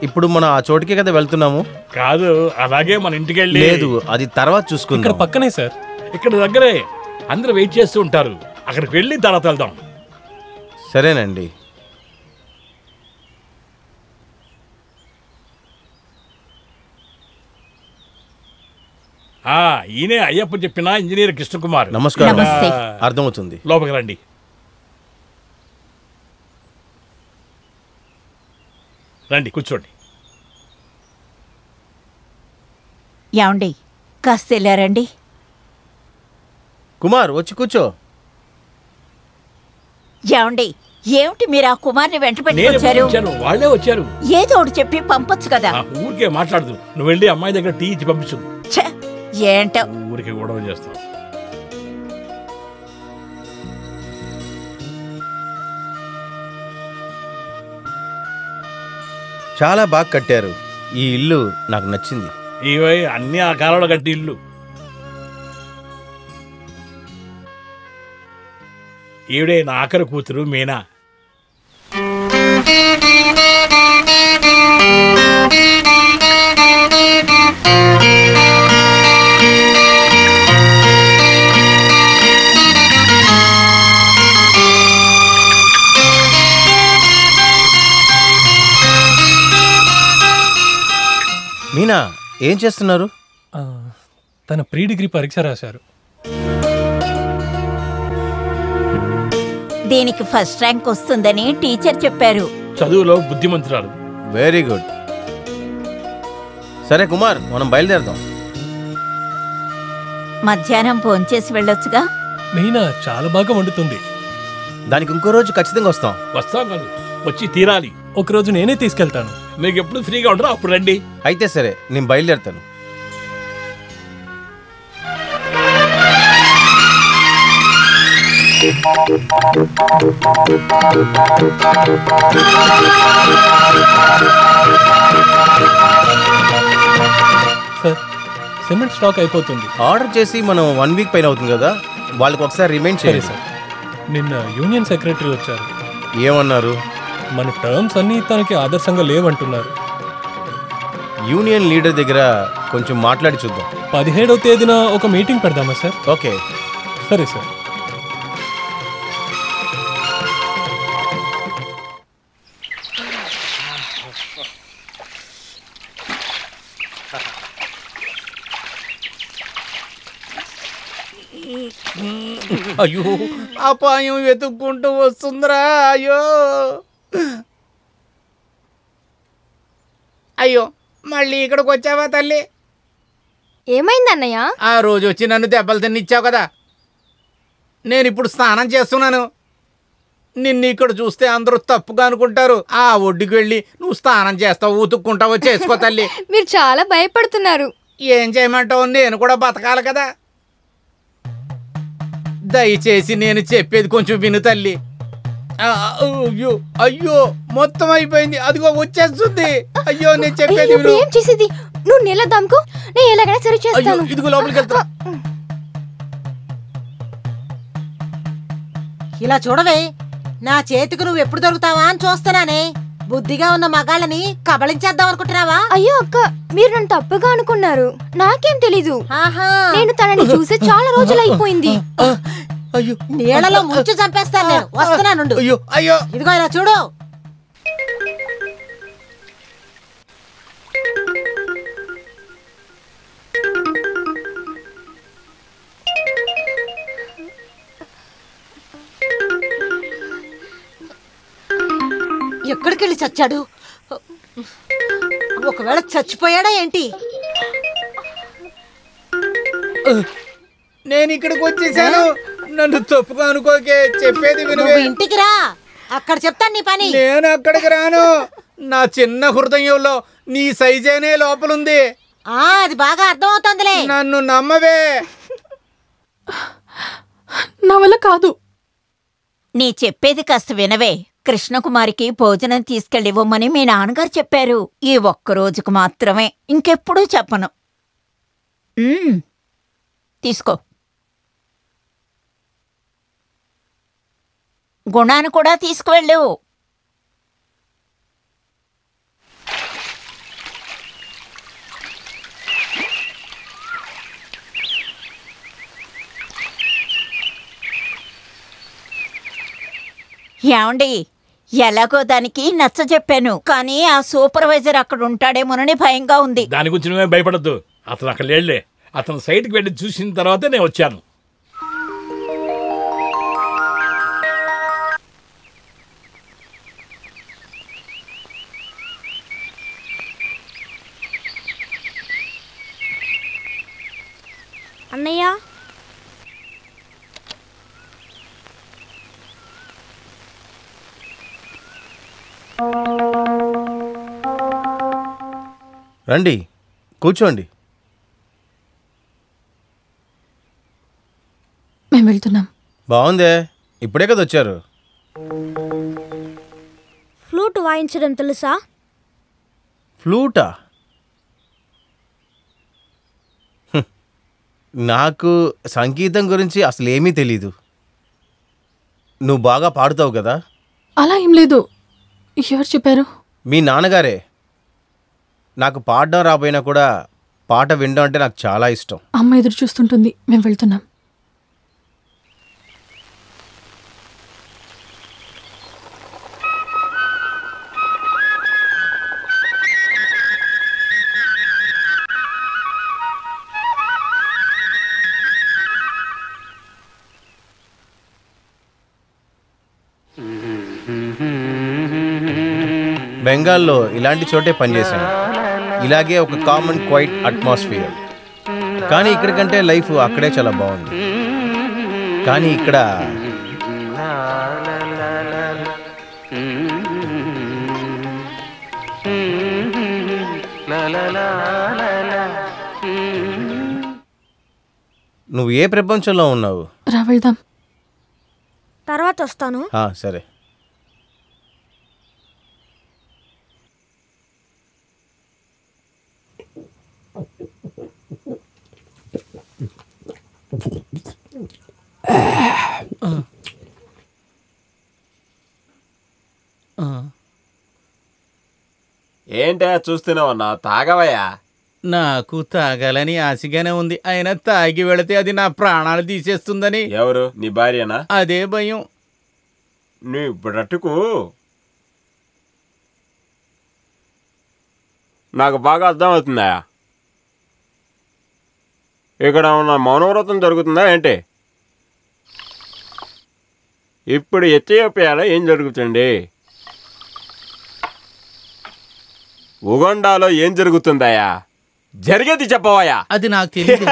ఇప్పుడు మనం ఆ చోటుకే కదా వెళ్తున్నాము? కాదు, అలాగే మన ఇంటికి వెళ్ళి. లేదు, అది తర్వాత చూసుకుందాం. ఇక్కడ పక్కనే సార్, ఇక్కడ దగ్గరే. అందరూ వెయిట్ చేస్తూ ఉంటారు. అక్కడికి వెళ్ళి తర్వాత వెళ్దాం. సరేనండి. ఈయనే అయ్యప్ప చెప్పిన ఇంజనీర్ కృష్ణకుమార్. నమస్కారం. అర్థమవుతుంది. లోపలికి రండి. రండి, కూర్చోండి. ఏమండి, కాస్త వెళ్ళారండి. కుమార్, వచ్చి కూర్చో. ఏమండి, ఏమిటి మీరు ఆ కుమార్ని వెంట పెట్టుకొచ్చారు? వాళ్ళే వచ్చారు. ఏదో ఒకటి చెప్పి పంపొచ్చు కదా. ఊరికే మాట్లాడదు. నువ్వు వెళ్ళి అమ్మాయి దగ్గర టీ ఇచ్చి పంపించు. ఏంటో ఊరికే గొడవ చేస్తావు. చాలా బాగా కట్టారు. ఈ ఇల్లు నాకు నచ్చింది. ఇవే అన్ని ఆ కాలంలో కట్టి ఇల్లు. ఈవిడే నా ఆఖరి కూతురు మీనా. మీనా, ఏం చేస్తున్నారు? తన ప్రీ డిగ్రీ పరీక్ష రాశారు. దీనికి ఫస్ట్ ర్యాంక్ వస్తుందని టీచర్ చెప్పారు. చదువులో బుద్ధిమంతురాలు. Very good. సరే కుమార్, మనం బయలుదేరదాం. మధ్యాహ్నం భోంచేసి వెళ్ళొచ్చుగా. మీనా చాలా బాగా వండుతుంది. దానికి ఇంకో రోజు ఖచ్చితంగా వస్తాం. వస్తాం కాదు, వచ్చి తీరాలి. ఒకరోజు నేనే తీసుకెళ్తాను. మీకు ఎప్పుడు ఫ్రీగా ఉంటారో అప్పుడు రండి. అయితే సరే, నేను బయలుదేరుతాను. సార్, సిమెంట్ స్టాక్ అయిపోతుంది. ఆర్డర్ చేసి మనం 1 వీక్ పైన అవుతుంది కదా, వాళ్ళకి ఒకసారి రిమైండ్ చేయండి. సార్, నిన్న యూనియన్ సెక్రటరీ వచ్చారు. ఏమన్నారు? మన టర్మ్స్ అన్నీ తనకి ఆదర్శంగా లేవంటున్నారు. యూనియన్ లీడర్ దగ్గర కొంచెం మాట్లాడి చూద్దాం. 17వ తేదీన ఒక మీటింగ్ పెడదామా సార్? ఓకే, సరే సార్. అయ్యో, అపాయం వెతుక్కుంటూ వస్తుందిరా. అయ్యో అయ్యో, మళ్ళీ ఇక్కడికి వచ్చావా తల్లి? ఏమైంది అన్నయ్య? ఆ రోజు వచ్చి నన్ను దెబ్బలు తినిచ్చావు కదా, నేను ఇప్పుడు స్నానం చేస్తున్నాను. నిన్ను ఇక్కడ చూస్తే అందరూ తప్పుగా అనుకుంటారు. ఆ ఒడ్డుకి వెళ్ళి నువ్వు స్నానం చేస్తావు, ఉతుక్కుంటావో చేసుకో తల్లి. మీరు చాలా భయపడుతున్నారు. ఏం చేయమంటావు, నేను కూడా బతకాలి కదా. దయచేసి నేను చెప్పేది కొంచెం విను తల్లి. అయ్యో అయ్యో, మొత్తం అయిపోయింది, అదిగో వచ్చేస్తుంది. అయ్యో, నేను చెప్పేది విను. ఏం చేసేది? నువ్వు నీళ్ళ దమ్కు, నేను ఎలాగైనా సరి చేస్తాను. ఇదిగో లోపలికి వెళ్తా. ఇలా చూడవే, నా చేతికి నువ్వు ఎప్పుడు దొరుకుతావా అని చూస్తున్నానే. బుద్ధిగా ఉన్న మగాళ్ళని కబళించేద్దాం అనుకుంటున్నావా? అయ్యో అక్క, మీరు నన్ను తప్పుగా అనుకున్నారు. నాకేం తెలీదు. నేను తనని చూసి చాలా రోజులు అయిపోయింది. అయ్యో, నీళ్ళలో ముంచి చంపేస్తాను నేను. వస్తున్నాను. అయ్యో అయ్యో, ఇదిగో ఇలా చూడు. ఎక్కడికి వెళ్ళి చచ్చాడు? ఒకవేళ చచ్చిపోయాడా ఏంటి? నేను ఇక్కడికి వచ్చేసాను, నన్ను తప్పుగా అనుకోకే. చెప్పేది విను. ఇంటికి రా, అక్కడ చెప్తాను నీ పని. నేను అక్కడికి రాను. నా చిన్న హృదయంలో నీ సైజేనే లోపలుంది. అది బాగా అర్థమవుతుందిలే. నన్ను నమ్మవే. నా వల్ల కాదు. నీ చెప్పేది కాస్త వినవే. కృష్ణకుమారికి భోజనం తీసుకెళ్ళివ్వమని మీ నాన్నగారు చెప్పారు. ఈ ఒక్కరోజుకు మాత్రమే, ఇంకెప్పుడూ చెప్పను. తీసుకో. గుణాన్ని కూడా తీసుకువెళ్ళు. ఏమండి, ఎలాగో దానికి నచ్చ చెప్పాను, కానీ ఆ సూపర్వైజర్ అక్కడ ఉంటాడేమోనని భయంగా ఉంది. దాని గురించి నువ్వే భయపడద్దు. అతను అక్కడ లేళ్లే. అతను సైట్కి వెళ్ళి చూసిన తర్వాతే నేను వచ్చాను. అన్నయ్య, రండి, కూర్చోండి. మేము వెళ్తున్నాం. బాగుందే, ఇప్పుడే కదా వచ్చారు. ఫ్లూట్ వాయించడం తెలుసా? ఫ్లూటా? నాకు సంగీతం గురించి అసలు ఏమీ తెలీదు. నువ్వు బాగా పాడుతావు కదా? అలా ఏం లేదు. ఎవరు చెప్పారు? మీ నాన్నగారే. నాకు పాడడం రాబోయినా కూడా పాట వినడం అంటే నాకు చాలా ఇష్టం. అమ్మ ఎదురు చూస్తుంటుంది, మేము వెళ్తున్నాం. బెంగాల్లో ఇలాంటి చోటే పనిచేశాను. ఇలాగే ఒక కామన్ క్వైట్ అట్మాస్ఫియర్. కానీ ఇక్కడికంటే లైఫ్ అక్కడే చాలా బాగుంది. కానీ ఇక్కడ నువ్వు ఏ ప్రపంచంలో ఉన్నావు? రా వెళ్దాం. తర్వాత వస్తాను. సరే. ఏంటా చూస్తున్నావన్నా? తాగవయ్యా. నాకు తాగాలని ఆశగానే ఉంది, అయినా తాగి వెళితే అది నా ప్రాణాలు తీసేస్తుందని. ఎవరు? నీ భార్యనా? అదే భయం. నీ బ్రతుకు నాకు బాగా అర్థమవుతుందా? ఇక్కడ ఉన్న మౌనవ్రతం జరుగుతుందా ఏంటి? ఇప్పుడు ఎథియోపియాలో ఏం జరుగుతుంది? ఉగండాలో ఏం జరుగుతుందయా? జరిగేది చెప్పవయ్యా. అది నాకు తెలియదు.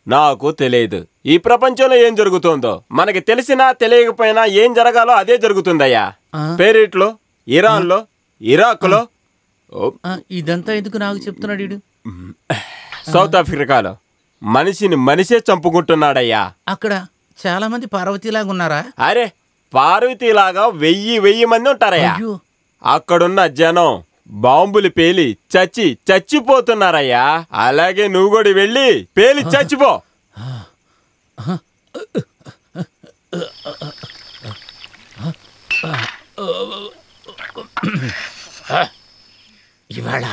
నాకు తెలియదు. ఈ ప్రపంచంలో ఏం జరుగుతుందో మనకి తెలిసినా తెలియకపోయినా ఏం జరగాలో అదే జరుగుతుందయ్యా. పేరిట్లో, ఇరాన్లో, ఇరాక్లో. ఇదంతా ఎందుకు నాకు చెప్తున్నాడు వీడు? సౌత్ ఆఫ్రికాలో మనిషిని మనిషే చంపుకుంటున్నాడయ్యా. అక్కడ చాలా మంది పార్వతీలాగా ఉన్నారా? అరే పార్వతీలాగా 1000 మంది ఉంటారయ్యా. అక్కడున్న జనం బాంబులు పేలి చచ్చిపోతున్నారయ్యా. అలాగే నువ్వు కూడా వెళ్ళి పేలి చచ్చిపో. ఇవాళ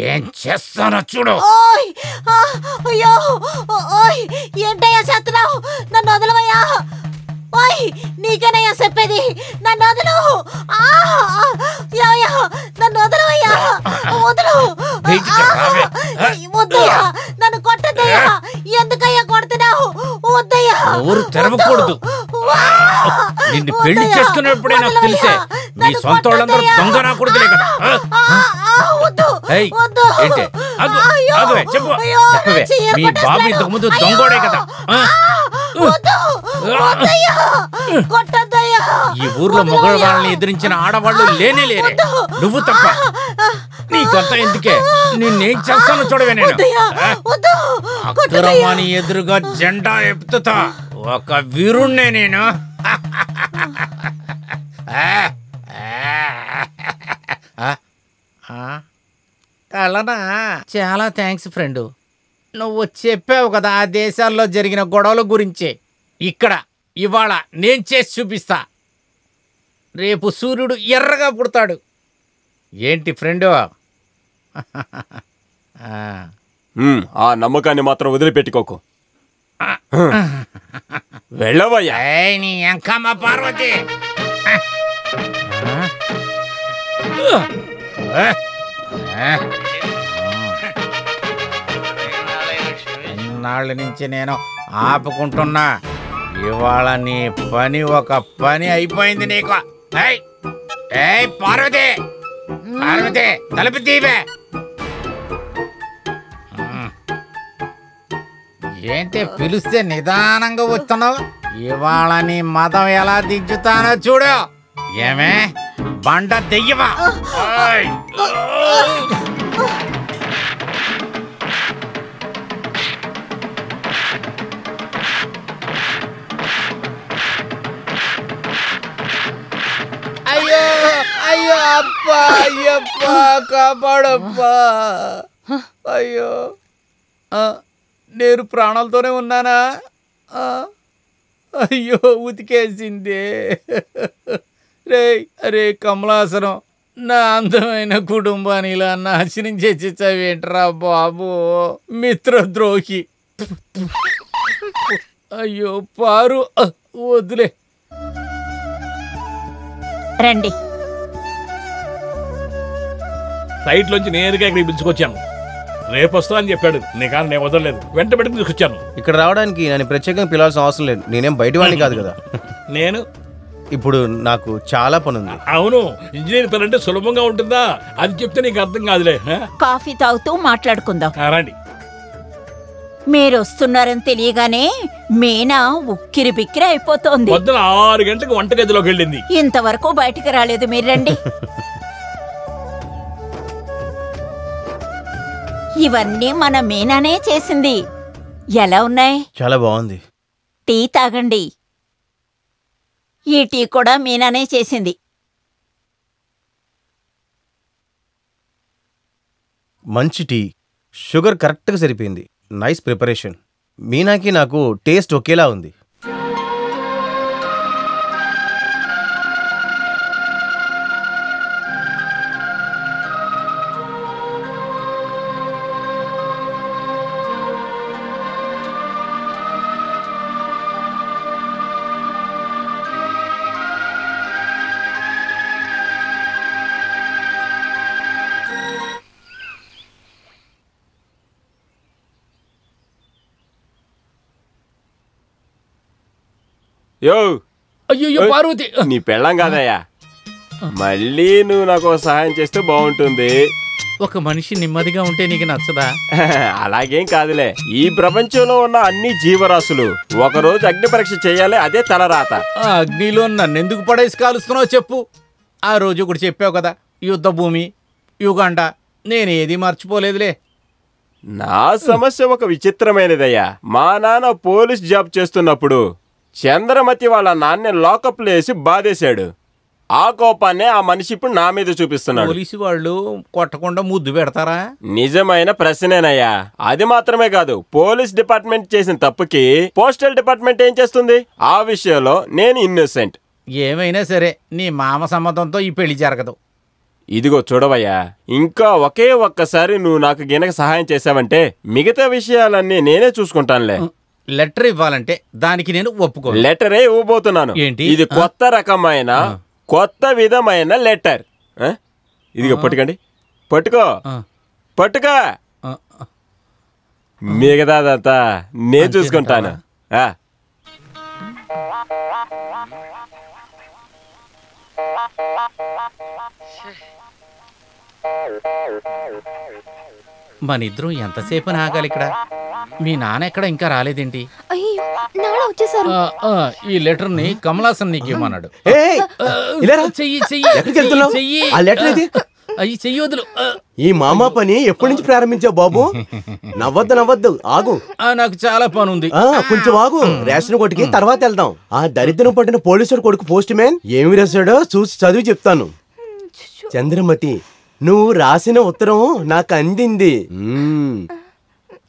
ఏం చేస్తానో చూడు. అయ్యో ఏంటయ్యా చేస్తున్నావు? నన్ను వదలవయ్యా. ఓయ్ నీకేనయ్యా చెప్పేది, నన్ను వదలు. నన్ను వదలవయ్యా. వదలు. వద్దయ్యా, నన్ను కొట్టద్దయ్యా. ఎందుకయ్యా కొడుతున్నావు? వద్దయ్యా. ఎవరు తెరవకూడదు. నిన్ను పెళ్లి చేసుకున్నప్పుడే నాకు తెలిసే నీ సొంత వాళ్ళందరూ దొంగ రాకూడదులే కదా. ఏంటి? చెప్పవే, మీ బాబు ఇంతకు ముందు దొంగోడే కదా. ఈ ఊర్లో మొగలు వాళ్ళని ఎదిరించిన ఆడవాళ్ళు లేనే లేరే, నువ్వు తప్ప. నీకంతా ఎందుకే, నిన్నేం చేస్తానో చూడవే. నేను అక్రమాని ఎదురుగా జెండా ఎత్తుతా, ఒక వీరుణ్ణే నేను. కలనా? చాలా థ్యాంక్స్ ఫ్రెండు. నువ్వు చెప్పావు కదా ఆ దేశాల్లో జరిగిన గొడవల గురించే. ఇక్కడ ఇవాళ నేను చేసి చూపిస్తా. రేపు సూర్యుడు ఎర్రగా పుడతాడు. ఏంటి ఫ్రెండు? ఆ నమ్మకాన్ని మాత్రం వదిలిపెట్టుకోకు. వెళ్ళవయ్యా. నీ అంకమ్మ పార్వతి. ఇన్నాళ్ళ నుంచి నేను ఆపుకుంటున్నా, ఇవాళ నీ పని ఒక పని అయిపోయింది నీకు. పార్వతి, పార్వతి తలుపు తీవే. ఏంటి పిలిస్తే నిదానంగా వస్తున్నావు? ఇవాళ నీ మతం ఎలా దించుతానో చూడు. ఏమే బండ దెయ్యమా? అయ్యో అయ్యో అప్పా, అయ్యప్పా కాపాడప్పా. అయ్యో నేను ప్రాణాలతోనే ఉన్నానా? అయ్యో ఉతికేసిందే. రే కమలాసనం, నా అందమైన కుటుంబాన్ని ఇలా నాశనం చేసేసావేంట్రా బాబు, మిత్రద్రోహి. అయ్యో పారు, వద్దులే. రండి. ఫ్లైట్ లోంచి నేరుగా ఇక్కడికి పిలుచుకొచ్చాను. రేపు వస్తా అని చెప్పాడు, నేను వదలలేదు, వెంట పెట్టి తీసుకొచ్చాను. ఇక్కడ రావడానికి నన్ను ప్రత్యేకంగా పిలవాల్సిన అవసరం లేదు, నేనేం బయట వాడిని కాదు కదా. నేను ఇప్పుడు నాకు చాలా పని ఉంది. అవును, ఇంజనీర్ పని అంటే సులభంగా ఉంటుందా? అది చెప్తే నీకు అర్థం కాదులే. కాఫీ తాగుతూ మాట్లాడుకుందాం. రండి. మీరు వస్తున్నారని తెలియగానే మీనా ఉక్కిరి బిక్కిరి అయిపోతోంది. పొద్దున 6 గంటలకు వంటగదిలోకి వెళ్ళింది. ఇంతవరకు బయటికి రాలేదు. మీరు రండి. ఇవన్నీ మన మీనానే చేసింది. ఎలా ఉన్నాయి? చాలా బాగుంది. టీ తాగండి. ఈ టీ కూడా మీనానే చేసింది. మంచి టీ, షుగర్ కరెక్ట్గా సరిపోయింది. Nice preparation. మీనాకి నాకు టేస్ట్ ఒకేలా ఉంది. యో అయ్యో పార్వతి, నీ పెళ్ళం కాదయ్యా. మళ్ళీ నువ్వు నాకు సహాయం చేస్తే బాగుంటుంది. ఒక మనిషి నెమ్మదిగా ఉంటే నీకు నచ్చదా? అలాగేం కాదులే. ఈ ప్రపంచంలో ఉన్న అన్ని జీవరాశులు ఒకరోజు అగ్ని పరీక్ష చేయాలి, అదే తలరాత. ఆ అగ్నిలో నన్నెందుకు పడేసి కాలుస్తున్నావు చెప్పు. ఆ రోజు ఒకటి చెప్పావు కదా, యుద్ధ భూమి, యుగండ. నేనేది మర్చిపోలేదులే. నా సమస్య ఒక విచిత్రమైనదయ్యా. మా నాన్న పోలీస్ జాబ్ చేస్తున్నప్పుడు చంద్రమతి వాళ్ళ నాన్న లాకప్లో వేసి బాధేశాడు. ఆ కోపాన్నే ఆ మనిషి ఇప్పుడు నా మీద చూపిస్తున్నాడు. పోలీసు వాళ్ళు కొట్టకుండా ముద్దు పెడతారా? నిజమైన ప్రశ్నేనయ్యా. అది మాత్రమే కాదు, పోలీస్ డిపార్ట్మెంట్ చేసిన తప్పుకి పోస్టల్ డిపార్ట్మెంట్ ఏం చేస్తుంది? ఆ విషయంలో నేను ఇన్నోసెంట్. ఏమైనా సరే నీ మామ సమ్మతంతో ఈ పెళ్లి జరగదు. ఇదిగో చూడవయ్యా, ఇంకా ఒకే ఒక్కసారి నువ్వు నాకు గినక సహాయం చేసావంటే మిగతా విషయాలన్నీ నేనే చూసుకుంటానులే. లెటర్ ఇవ్వాలంటే దానికి నేను ఒప్పుకో. లెటరే ఇవ్వబోతున్నాను. ఏంటి? ఇది కొత్త రకమైన కొత్త విధమైన లెటర్. ఇదిగో పట్టుకోండి. పట్టుకో పట్టుకో. మిగతాదంతా నేను చూసుకుంటాను. మన ఇద్దరం ఎంతసేపు ఆగాలి ఇక్కడ? మీ నాన్న ఎక్కడ ఇంకా రాలేదేంటి? అయ్యో నాన్న వచ్చేసారు. ఈ లెటర్ ని కమలాసన్ నీకు ఇవ్వమన్నాడు. చెయ్యి వదులు. ఈ మామా పని ఎప్పటి నుంచి ప్రారంభించావు బాబు? నవ్వద్దు ఆగు. నాకు చాలా పని ఉంది. కొంచెం ఆగు. రేషన్ కొట్టుకి తర్వాత వెళ్దాం. ఆ దరిద్రం పట్టిన పోలీసు కొడుకు పోస్ట్ మ్యాన్ ఏమి రాశాడో చూసి చదివి చెప్తాను. చంద్రమతి, నువ్వు రాసిన ఉత్తరం నాకు అందింది.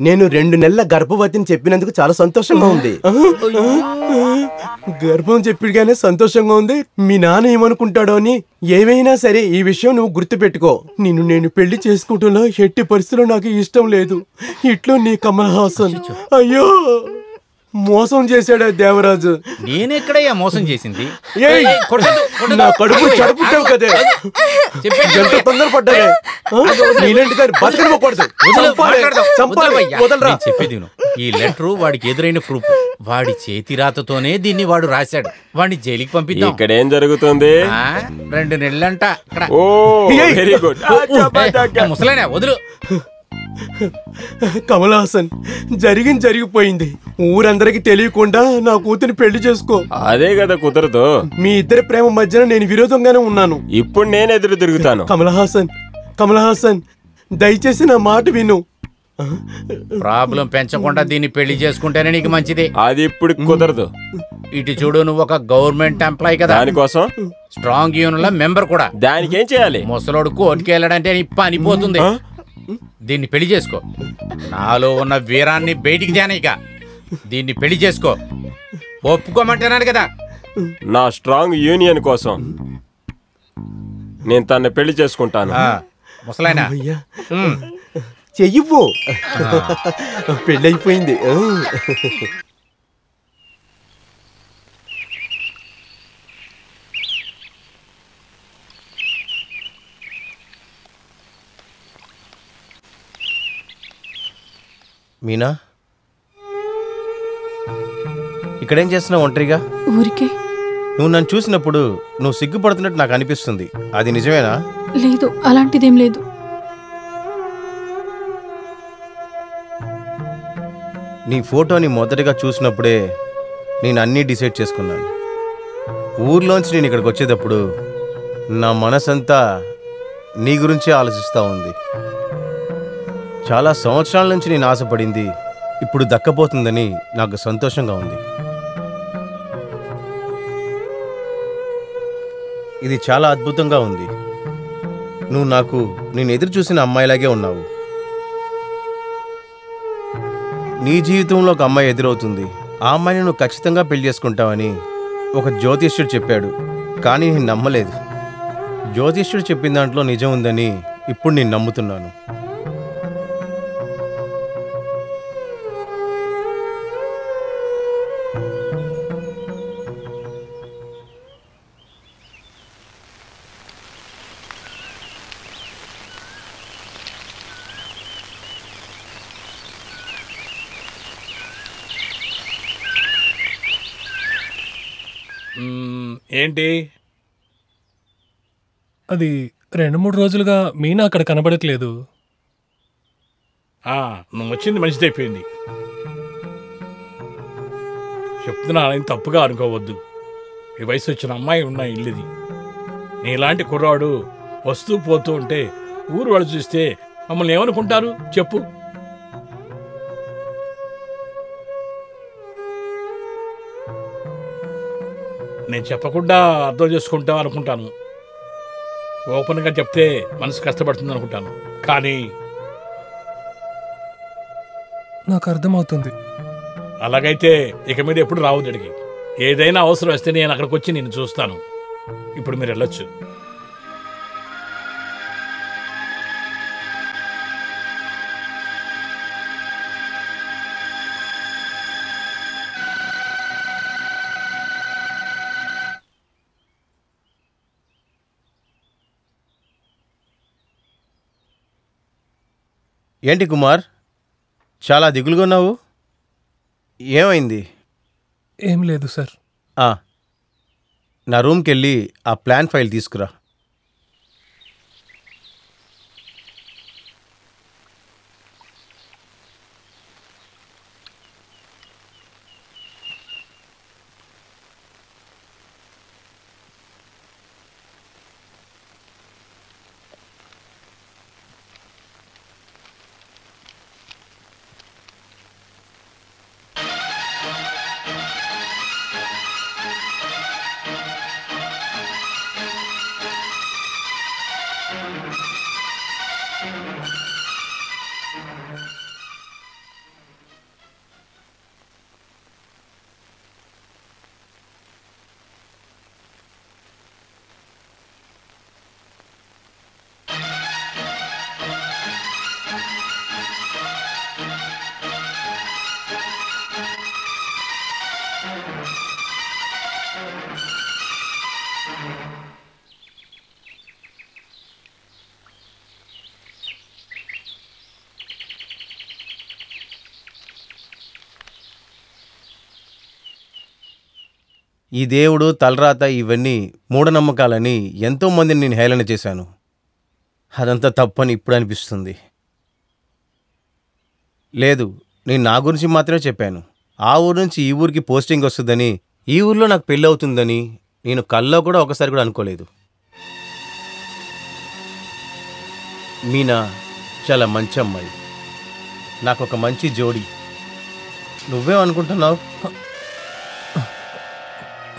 నేను 2 నెలల గర్భవతిని చెప్పినందుకు చాలా సంతోషంగా ఉంది. గర్భం చెప్పిగానే సంతోషంగా ఉంది. మీ నాన్న ఏమనుకుంటాడో అని. ఏమైనా సరే ఈ విషయం నువ్వు గుర్తుపెట్టుకో. నేను పెళ్లి చేసుకుంటున్నా ఎట్టి పరిస్థితుల్లో నాకు ఇష్టం లేదు. ఇట్లో నీ కమల్ హాసన్. అయ్యో మోసం చేశాడా దేవరాజు? నేనెక్కడయ్యా మోసం చేసింది? నా కడుపు చడుపుతావు కదే. ఎంత తొందరపడ్డారే. చెప్పేది ఈ లెటర్ వాడికి ఎదురైన ప్రూఫ్. వాడి చేతి రాతతోనే దీన్ని వాడు రాశాడు. వాడిని జైలుకి పంపిద్దాం. ఇక్కడేం జరుగుతుంది? 2 నెలలంట. ముసలేనా వదులు. కమల్ హాసన్, జరిగిపోయింది. ఊరందరికి తెలియకుండా నా కూతురిని పెళ్లి చేసుకో. అదే కదా కుదరదు. మీ ఇద్దరి ప్రేమ మధ్యన నేను విరోధంగానే ఉన్నాను. ఇప్పుడు నేను ఎదురు తిరుగుతాను. కమల్ హాసన్ దయచేసి నా మాట విను. ప్రాబ్లం పెంచకుండా దీన్ని పెళ్లి చేసుకుంటేనే నీకు మంచిది. అది ఇప్పుడు కుదరదు. ఇటు చూడు, నువ్వు ఒక గవర్నమెంట్ ఎంప్లాయ్ కదా. దానికోసం స్ట్రాంగ్ యూనియన్ మెంబర్ కూడా. దానికి ఏం చేయాలి? ముసలోడు కోర్టుకి వెళ్ళాడంటే నీ పని పోతుంది. దీన్ని పెళ్లి చేసుకో. నాలో ఉన్న వీరాన్ని బయటికి తేనీక. దీన్ని పెళ్లి చేసుకో. ఒప్పుకోమంటున్నాను కదా. నా స్ట్రాంగ్ యూనియన్ కోసం నేను తన్ని పెళ్లి చేసుకుంటాను. ముసలాయనా చెయ్యివ్వు. పెళ్ళైపోయింది. మీనా, ఇక్కడేం చేస్తున్నావు ఒంటరిగా? ఊరికే. నువ్వు నన్ను చూసినప్పుడు నువ్వు సిగ్గుపడుతున్నట్టు నాకు అనిపిస్తుంది. అది నిజమేనా? లేదు, అలాంటిదేం లేదు. నీ ఫోటోని మొదటగా చూసినప్పుడే నేను అన్నీ డిసైడ్ చేసుకున్నాను. ఊర్లోంచి నేను ఇక్కడికి వచ్చేటప్పుడు నా మనసంతా నీ గురించే ఆలోచిస్తూ ఉంది. చాలా సంవత్సరాల నుంచి నేను ఆశపడింది ఇప్పుడు దక్కబోతుందని నాకు సంతోషంగా ఉంది. ఇది చాలా అద్భుతంగా ఉంది. నువ్వు నేను ఎదురు చూసిన అమ్మాయిలాగే ఉన్నావు. నీ జీవితంలో ఒక అమ్మాయి ఎదురవుతుంది. ఆ అమ్మాయిని నువ్వు ఖచ్చితంగా పెళ్లి చేసుకుంటావని ఒక జ్యోతిష్యుడు చెప్పాడు, కానీ నేను నమ్మలేదు. జ్యోతిష్యుడు చెప్పిన దాంట్లో నిజం ఉందని ఇప్పుడు నేను నమ్ముతున్నాను. ఏంటి అది 2-3 రోజులుగా మీనా అక్కడ కనబడట్లేదు. నువ్వు వచ్చింది మంచిది అయిపోయింది. చెప్తున్నా, తప్పుగా అనుకోవద్దు. ఈ వయసు వచ్చిన అమ్మాయి ఉన్న ఇల్లుది. నీలాంటి కుర్రాడు వస్తూ పోతూ ఉంటే ఊరు వాళ్ళు చూస్తే మమ్మల్ని ఏమనుకుంటారు చెప్పు? నేను చెప్పకుండా అర్థం చేసుకుంటాం అనుకుంటాను. ఓపెన్గా చెప్తే మనసు కష్టపడుతుంది అనుకుంటాను. కానీ నాకు అర్థమవుతుంది. అలాగైతే ఇక మీద ఎప్పుడు రావద్దు అడిగి. ఏదైనా అవసరం వస్తే నేను అక్కడికి వచ్చి నేను చూస్తాను. ఇప్పుడు మీరు వెళ్ళొచ్చు. ఏంటి కుమార్, చాలా దిగులుగా ఉన్నావు? ఏమైంది? ఏం లేదు సార్. నా రూమ్కి వెళ్ళి ఆ ప్లాన్ ఫైల్ తీసుకురా. ఈ దేవుడు తలరాత ఇవన్నీ మూఢనమ్మకాలని ఎంతోమందిని నేను హేళన చేశాను. అదంతా తప్పని ఇప్పుడు అనిపిస్తుంది. లేదు, నేను నా గురించి మాత్రమే చెప్పాను. ఆ ఊరు నుంచి ఈ ఊరికి పోస్టింగ్ వస్తుందని, ఈ ఊర్లో నాకు పెళ్ళి అవుతుందని నేను కల్లో కూడా ఒకసారి కూడా అనుకోలేదు. మీనా చాలా మంచి అమ్మాయి, నాకు ఒక మంచి జోడి. నువ్వేమనుకుంటున్నావు?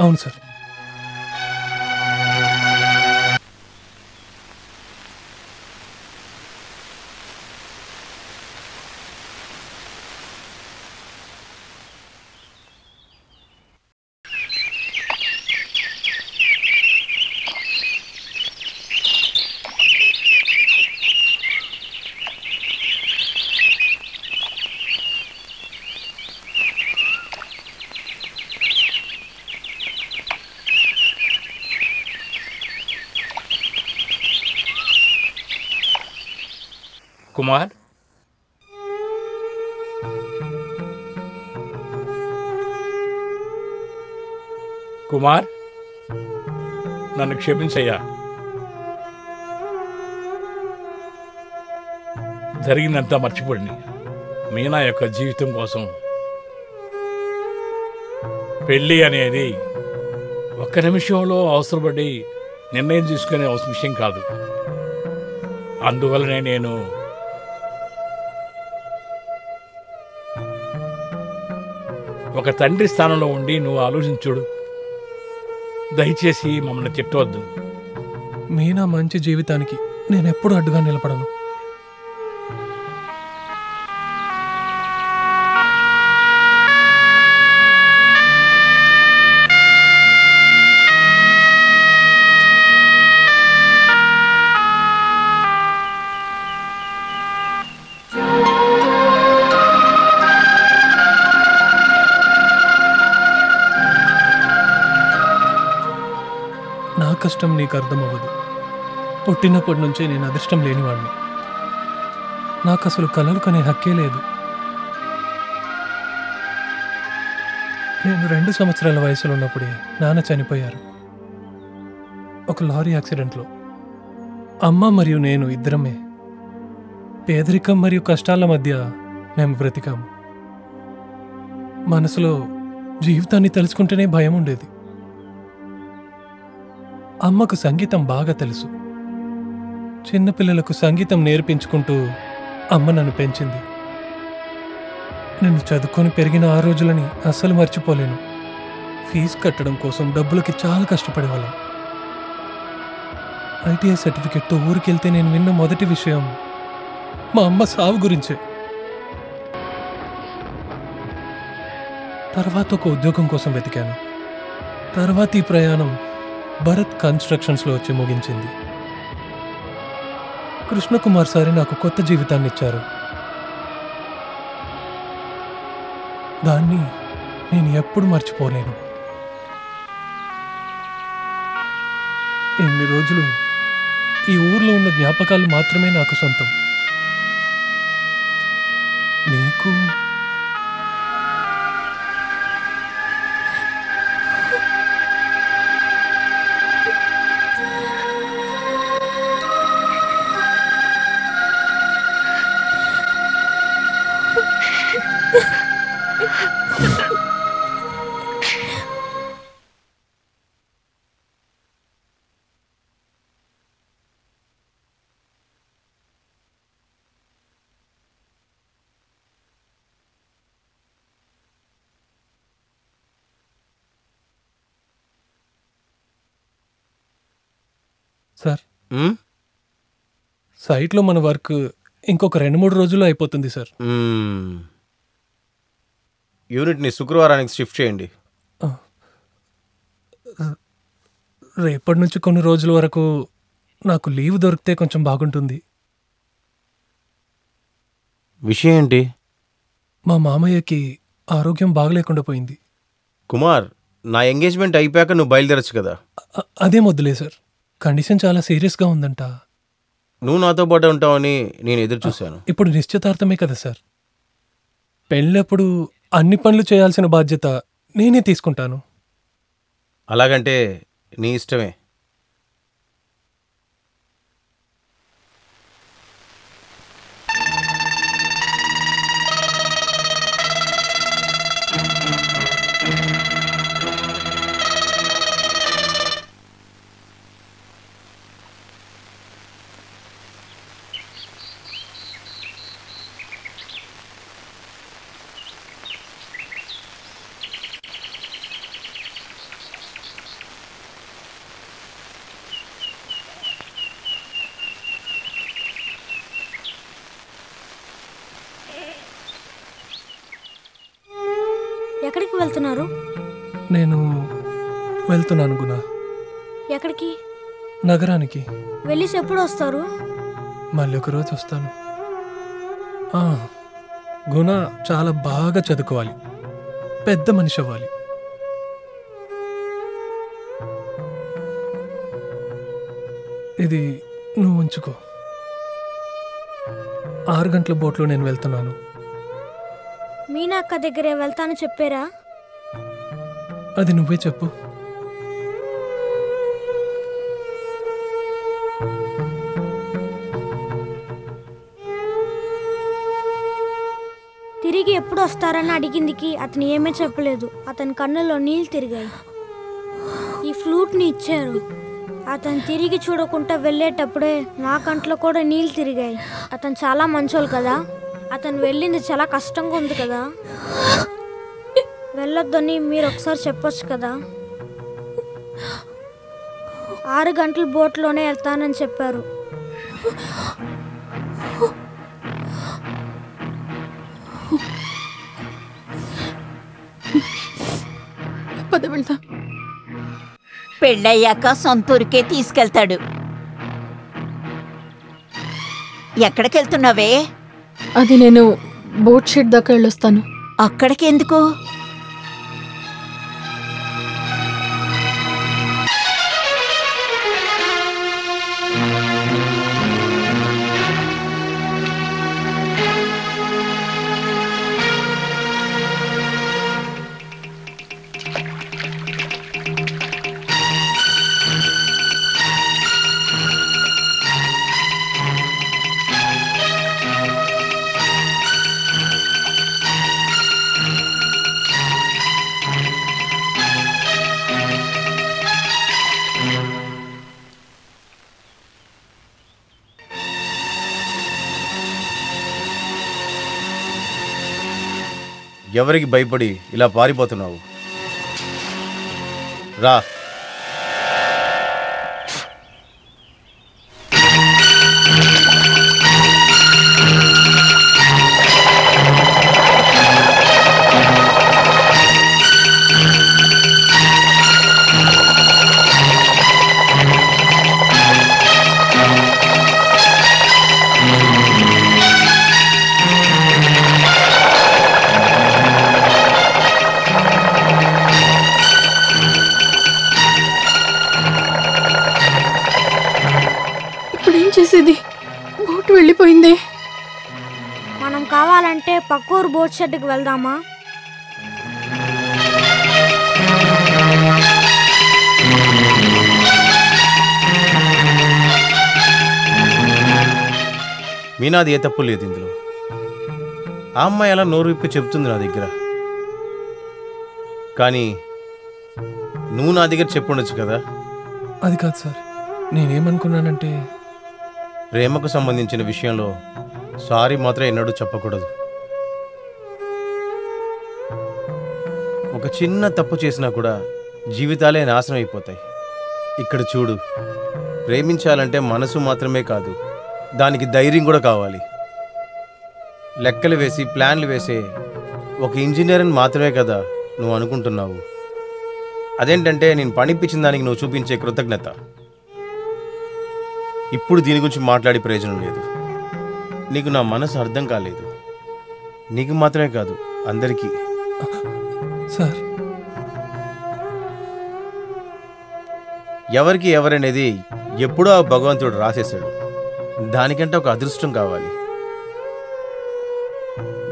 అవును సార్. కుమార్, కుమార్, నన్ను క్షమించయ్యా. జరిగిందంతా మర్చిపోండి. మీనా యొక్క జీవితం కోసం పెళ్ళి అనేది ఒక్క నిమిషంలో అవసరపడి నిర్ణయం తీసుకునే విషయం కాదు. అందువల్లనే నేను ఒక తండ్రి స్థానంలో ఉండి నువ్వు ఆలోచించుడు. దయచేసి మమ్మల్ని తిట్టవద్దు. మీనా మంచి జీవితానికి నేను ఎప్పుడు అడ్డుగా నిలబడను. నా కష్టం నీకు అర్థమవ్వదు. పుట్టినప్పటి నుంచే నేను అదృష్టం లేనివాడిని. నాకు అసలు కలలు కనే హక్కే లేదు. నేను 2 సంవత్సరాల వయసులో ఉన్నప్పుడే నాన్న చనిపోయారు ఒక లారీ యాక్సిడెంట్లో. అమ్మ మరియు నేను ఇద్దరమే. పేదరికం మరియు కష్టాల మధ్య మేము బ్రతికాము. మనసులో జీవితాన్ని తలుచుకుంటేనే భయం ఉండేది. అమ్మకు సంగీతం బాగా తెలుసు. చిన్నపిల్లలకు సంగీతం నేర్పించుకుంటూ అమ్మ నన్ను పెంచింది. నేను చదువుకొని పెరిగిన ఆ రోజులని అస్సలు మర్చిపోలేను. ఫీజు కట్టడం కోసం డబ్బులకి చాలా కష్టపడేవాళ్ళం. ఐటీఐ సర్టిఫికెట్తో ఊరికెళ్తే నేను విన్న మొదటి విషయం మా అమ్మ సావు గురించే. తర్వాత ఒక ఉద్యోగం కోసం వెతికాను. తర్వాత ఈ ప్రయాణం భరత్ కన్స్ట్రక్షన్స్లో వచ్చి ముగించింది. కృష్ణకుమార్ సారి నాకు కొత్త జీవితాన్ని ఇచ్చారు. దాన్ని నేను ఎప్పుడు మర్చిపోలేను. ఎన్ని రోజులు ఈ ఊర్లో ఉన్న జ్ఞాపకాలు మాత్రమే నాకు సొంతం. నీకు సార్, సైట్లో మన వర్క్ ఇంకొక 2-3 రోజుల్లో అయిపోతుంది సార్. యూనిట్ని శుక్రవారానికి షిఫ్ట్ చేయండి. రేపటి నుంచి కొన్ని రోజుల వరకు నాకు లీవ్ దొరికితే కొంచెం బాగుంటుంది. విషయం ఏంటి? మా మామయ్యకి ఆరోగ్యం బాగలేకుండా పోయింది. కుమార్, నా ఎంగేజ్మెంట్ అయిపోయాక నువ్వు బయలుదేరచ్చు కదా. అదేం వద్దులే సార్, కండిషన్ చాలా సీరియస్గా ఉందంట. నువ్వు నాతో పాటు ఉంటావని నేను ఎదురు చూశాను. ఇప్పుడు నిశ్చితార్థమే కదా సార్. పెళ్ళప్పుడు అన్ని పనులు చేయాల్సిన బాధ్యత నేనే తీసుకుంటాను. అలాగంటే నీ ఇష్టమే. ఎక్కడికి వెళ్తున్నారు? నేను వెళ్తున్నాను గుణ. ఎక్కడికి? నగరానికి. వెళ్ళేసి ఎప్పుడు వస్తారు? మళ్ళీ ఒక రోజు వస్తాను. గుణ చాలా బాగా చదువుకోవాలి, పెద్ద మనిషి అవ్వాలి. ఇది నువ్వు ఉంచుకో. 6 గంటల బోట్లో నేను వెళ్తున్నాను. మీనా అక్క దగ్గరే వెళ్తాను చెప్పారా? అది నువ్వే చెప్పు. తిరిగి ఎప్పుడు వస్తారని అడిగిందికి అతను ఏమీ చెప్పలేదు. అతని కన్నులో నీళ్ళు తిరిగాయి. ఈ ఫ్లూట్ని ఇచ్చారు. అతను తిరిగి చూడకుండా వెళ్ళేటప్పుడే నా కంట్లో కూడా నీళ్ళు తిరిగాయి. అతను చాలా మంచోళ్ళు కదా. అతను వెళ్ళింది చాలా కష్టంగా ఉంది కదా. వెళ్ళొద్దని మీరు ఒకసారి చెప్పొచ్చు కదా. 6 గంటలు బోట్లోనే వెళ్తానని చెప్పారు. పద వెళ్దాం. పెళ్ళయ్యాక సొంతూరికే తీసుకెళ్తాడు. ఎక్కడికి వెళ్తున్నావే? అది నేను బోట్ షెడ్ దాకా వెళ్ళొస్తాను. అక్కడికి ఎందుకు? ఎవరికి భయపడి ఇలా పారిపోతున్నావు? రా. చేసేది? బోట్ వెళ్ళిపోయిందే. మనం కావాలంటే పక్కూరు బోట్ షెడ్కి వెళ్దామా? మీనాది ఏ తప్పు లేదు ఇందులో. ఆ అమ్మాయి అలా నోరు విప్పి చెప్తుంది నా దగ్గర. కానీ నువ్వు నా దగ్గర చెప్పుండొచ్చు కదా. అది కాదు సార్, నేనేమనుకున్నానంటే ప్రేమకు సంబంధించిన విషయంలో సారీ మాత్రం ఎన్నడూ చెప్పకూడదు. ఒక చిన్న తప్పు చేసినా కూడా జీవితాలే నాశనం అయిపోతాయి. ఇక్కడ చూడు, ప్రేమించాలంటే మనసు మాత్రమే కాదు, దానికి ధైర్యం కూడా కావాలి. లెక్కలు వేసి ప్లాన్లు వేసే ఒక ఇంజనీర్ని మాత్రమే కదా నువ్వు అనుకుంటున్నావు. అదేంటంటే నేను పనిపించిన దానికి నువ్వు చూపించే కృతజ్ఞత. ఇప్పుడు దీని గురించి మాట్లాడే ప్రయోజనం లేదు. నీకు నా మనసు అర్థం కాలేదు. నీకు మాత్రమే కాదు, అందరికీ. సార్, ఎవరికి ఎవరనేది ఎప్పుడో ఆ భగవంతుడు రాసేశాడు. దానికంటే ఒక అదృష్టం కావాలి.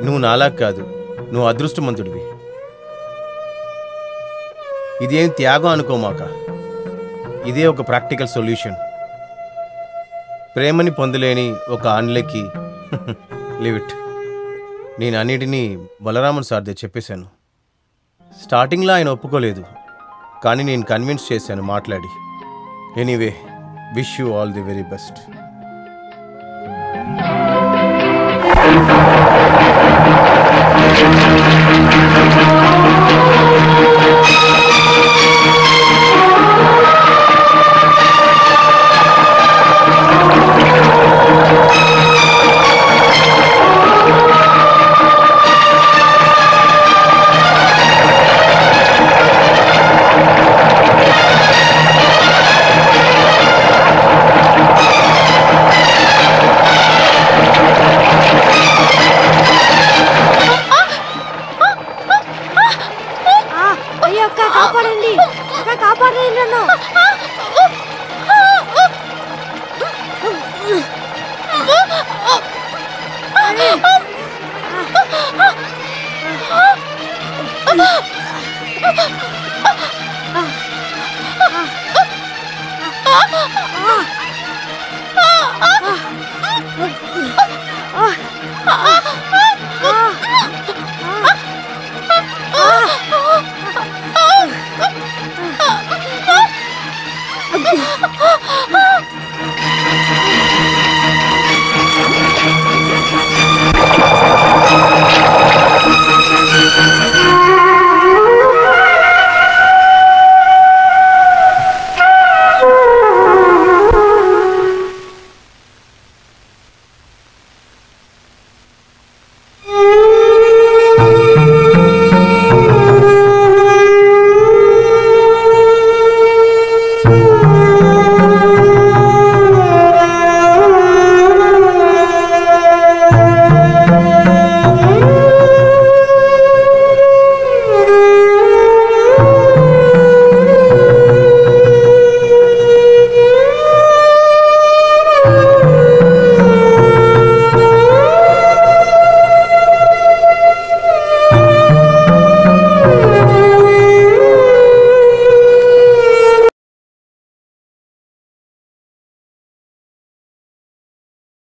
నువ్వు నాలా కాదు, నువ్వు అదృష్టవంతుడివి. ఇదేం త్యాగం అనుకోమాక, ఇదే ఒక ప్రాక్టికల్ సొల్యూషన్. ప్రేమని పొందలేని ఒక అన్లకి లివ్ ఇట్. నేను అన్నిటినీ బలరామన్ సార్ దగ్గర చెప్పేశాను. స్టార్టింగ్లో ఆయన ఒప్పుకోలేదు, కానీ నేను కన్విన్స్ చేశాను మాట్లాడి. Anyway, wish you all the very best.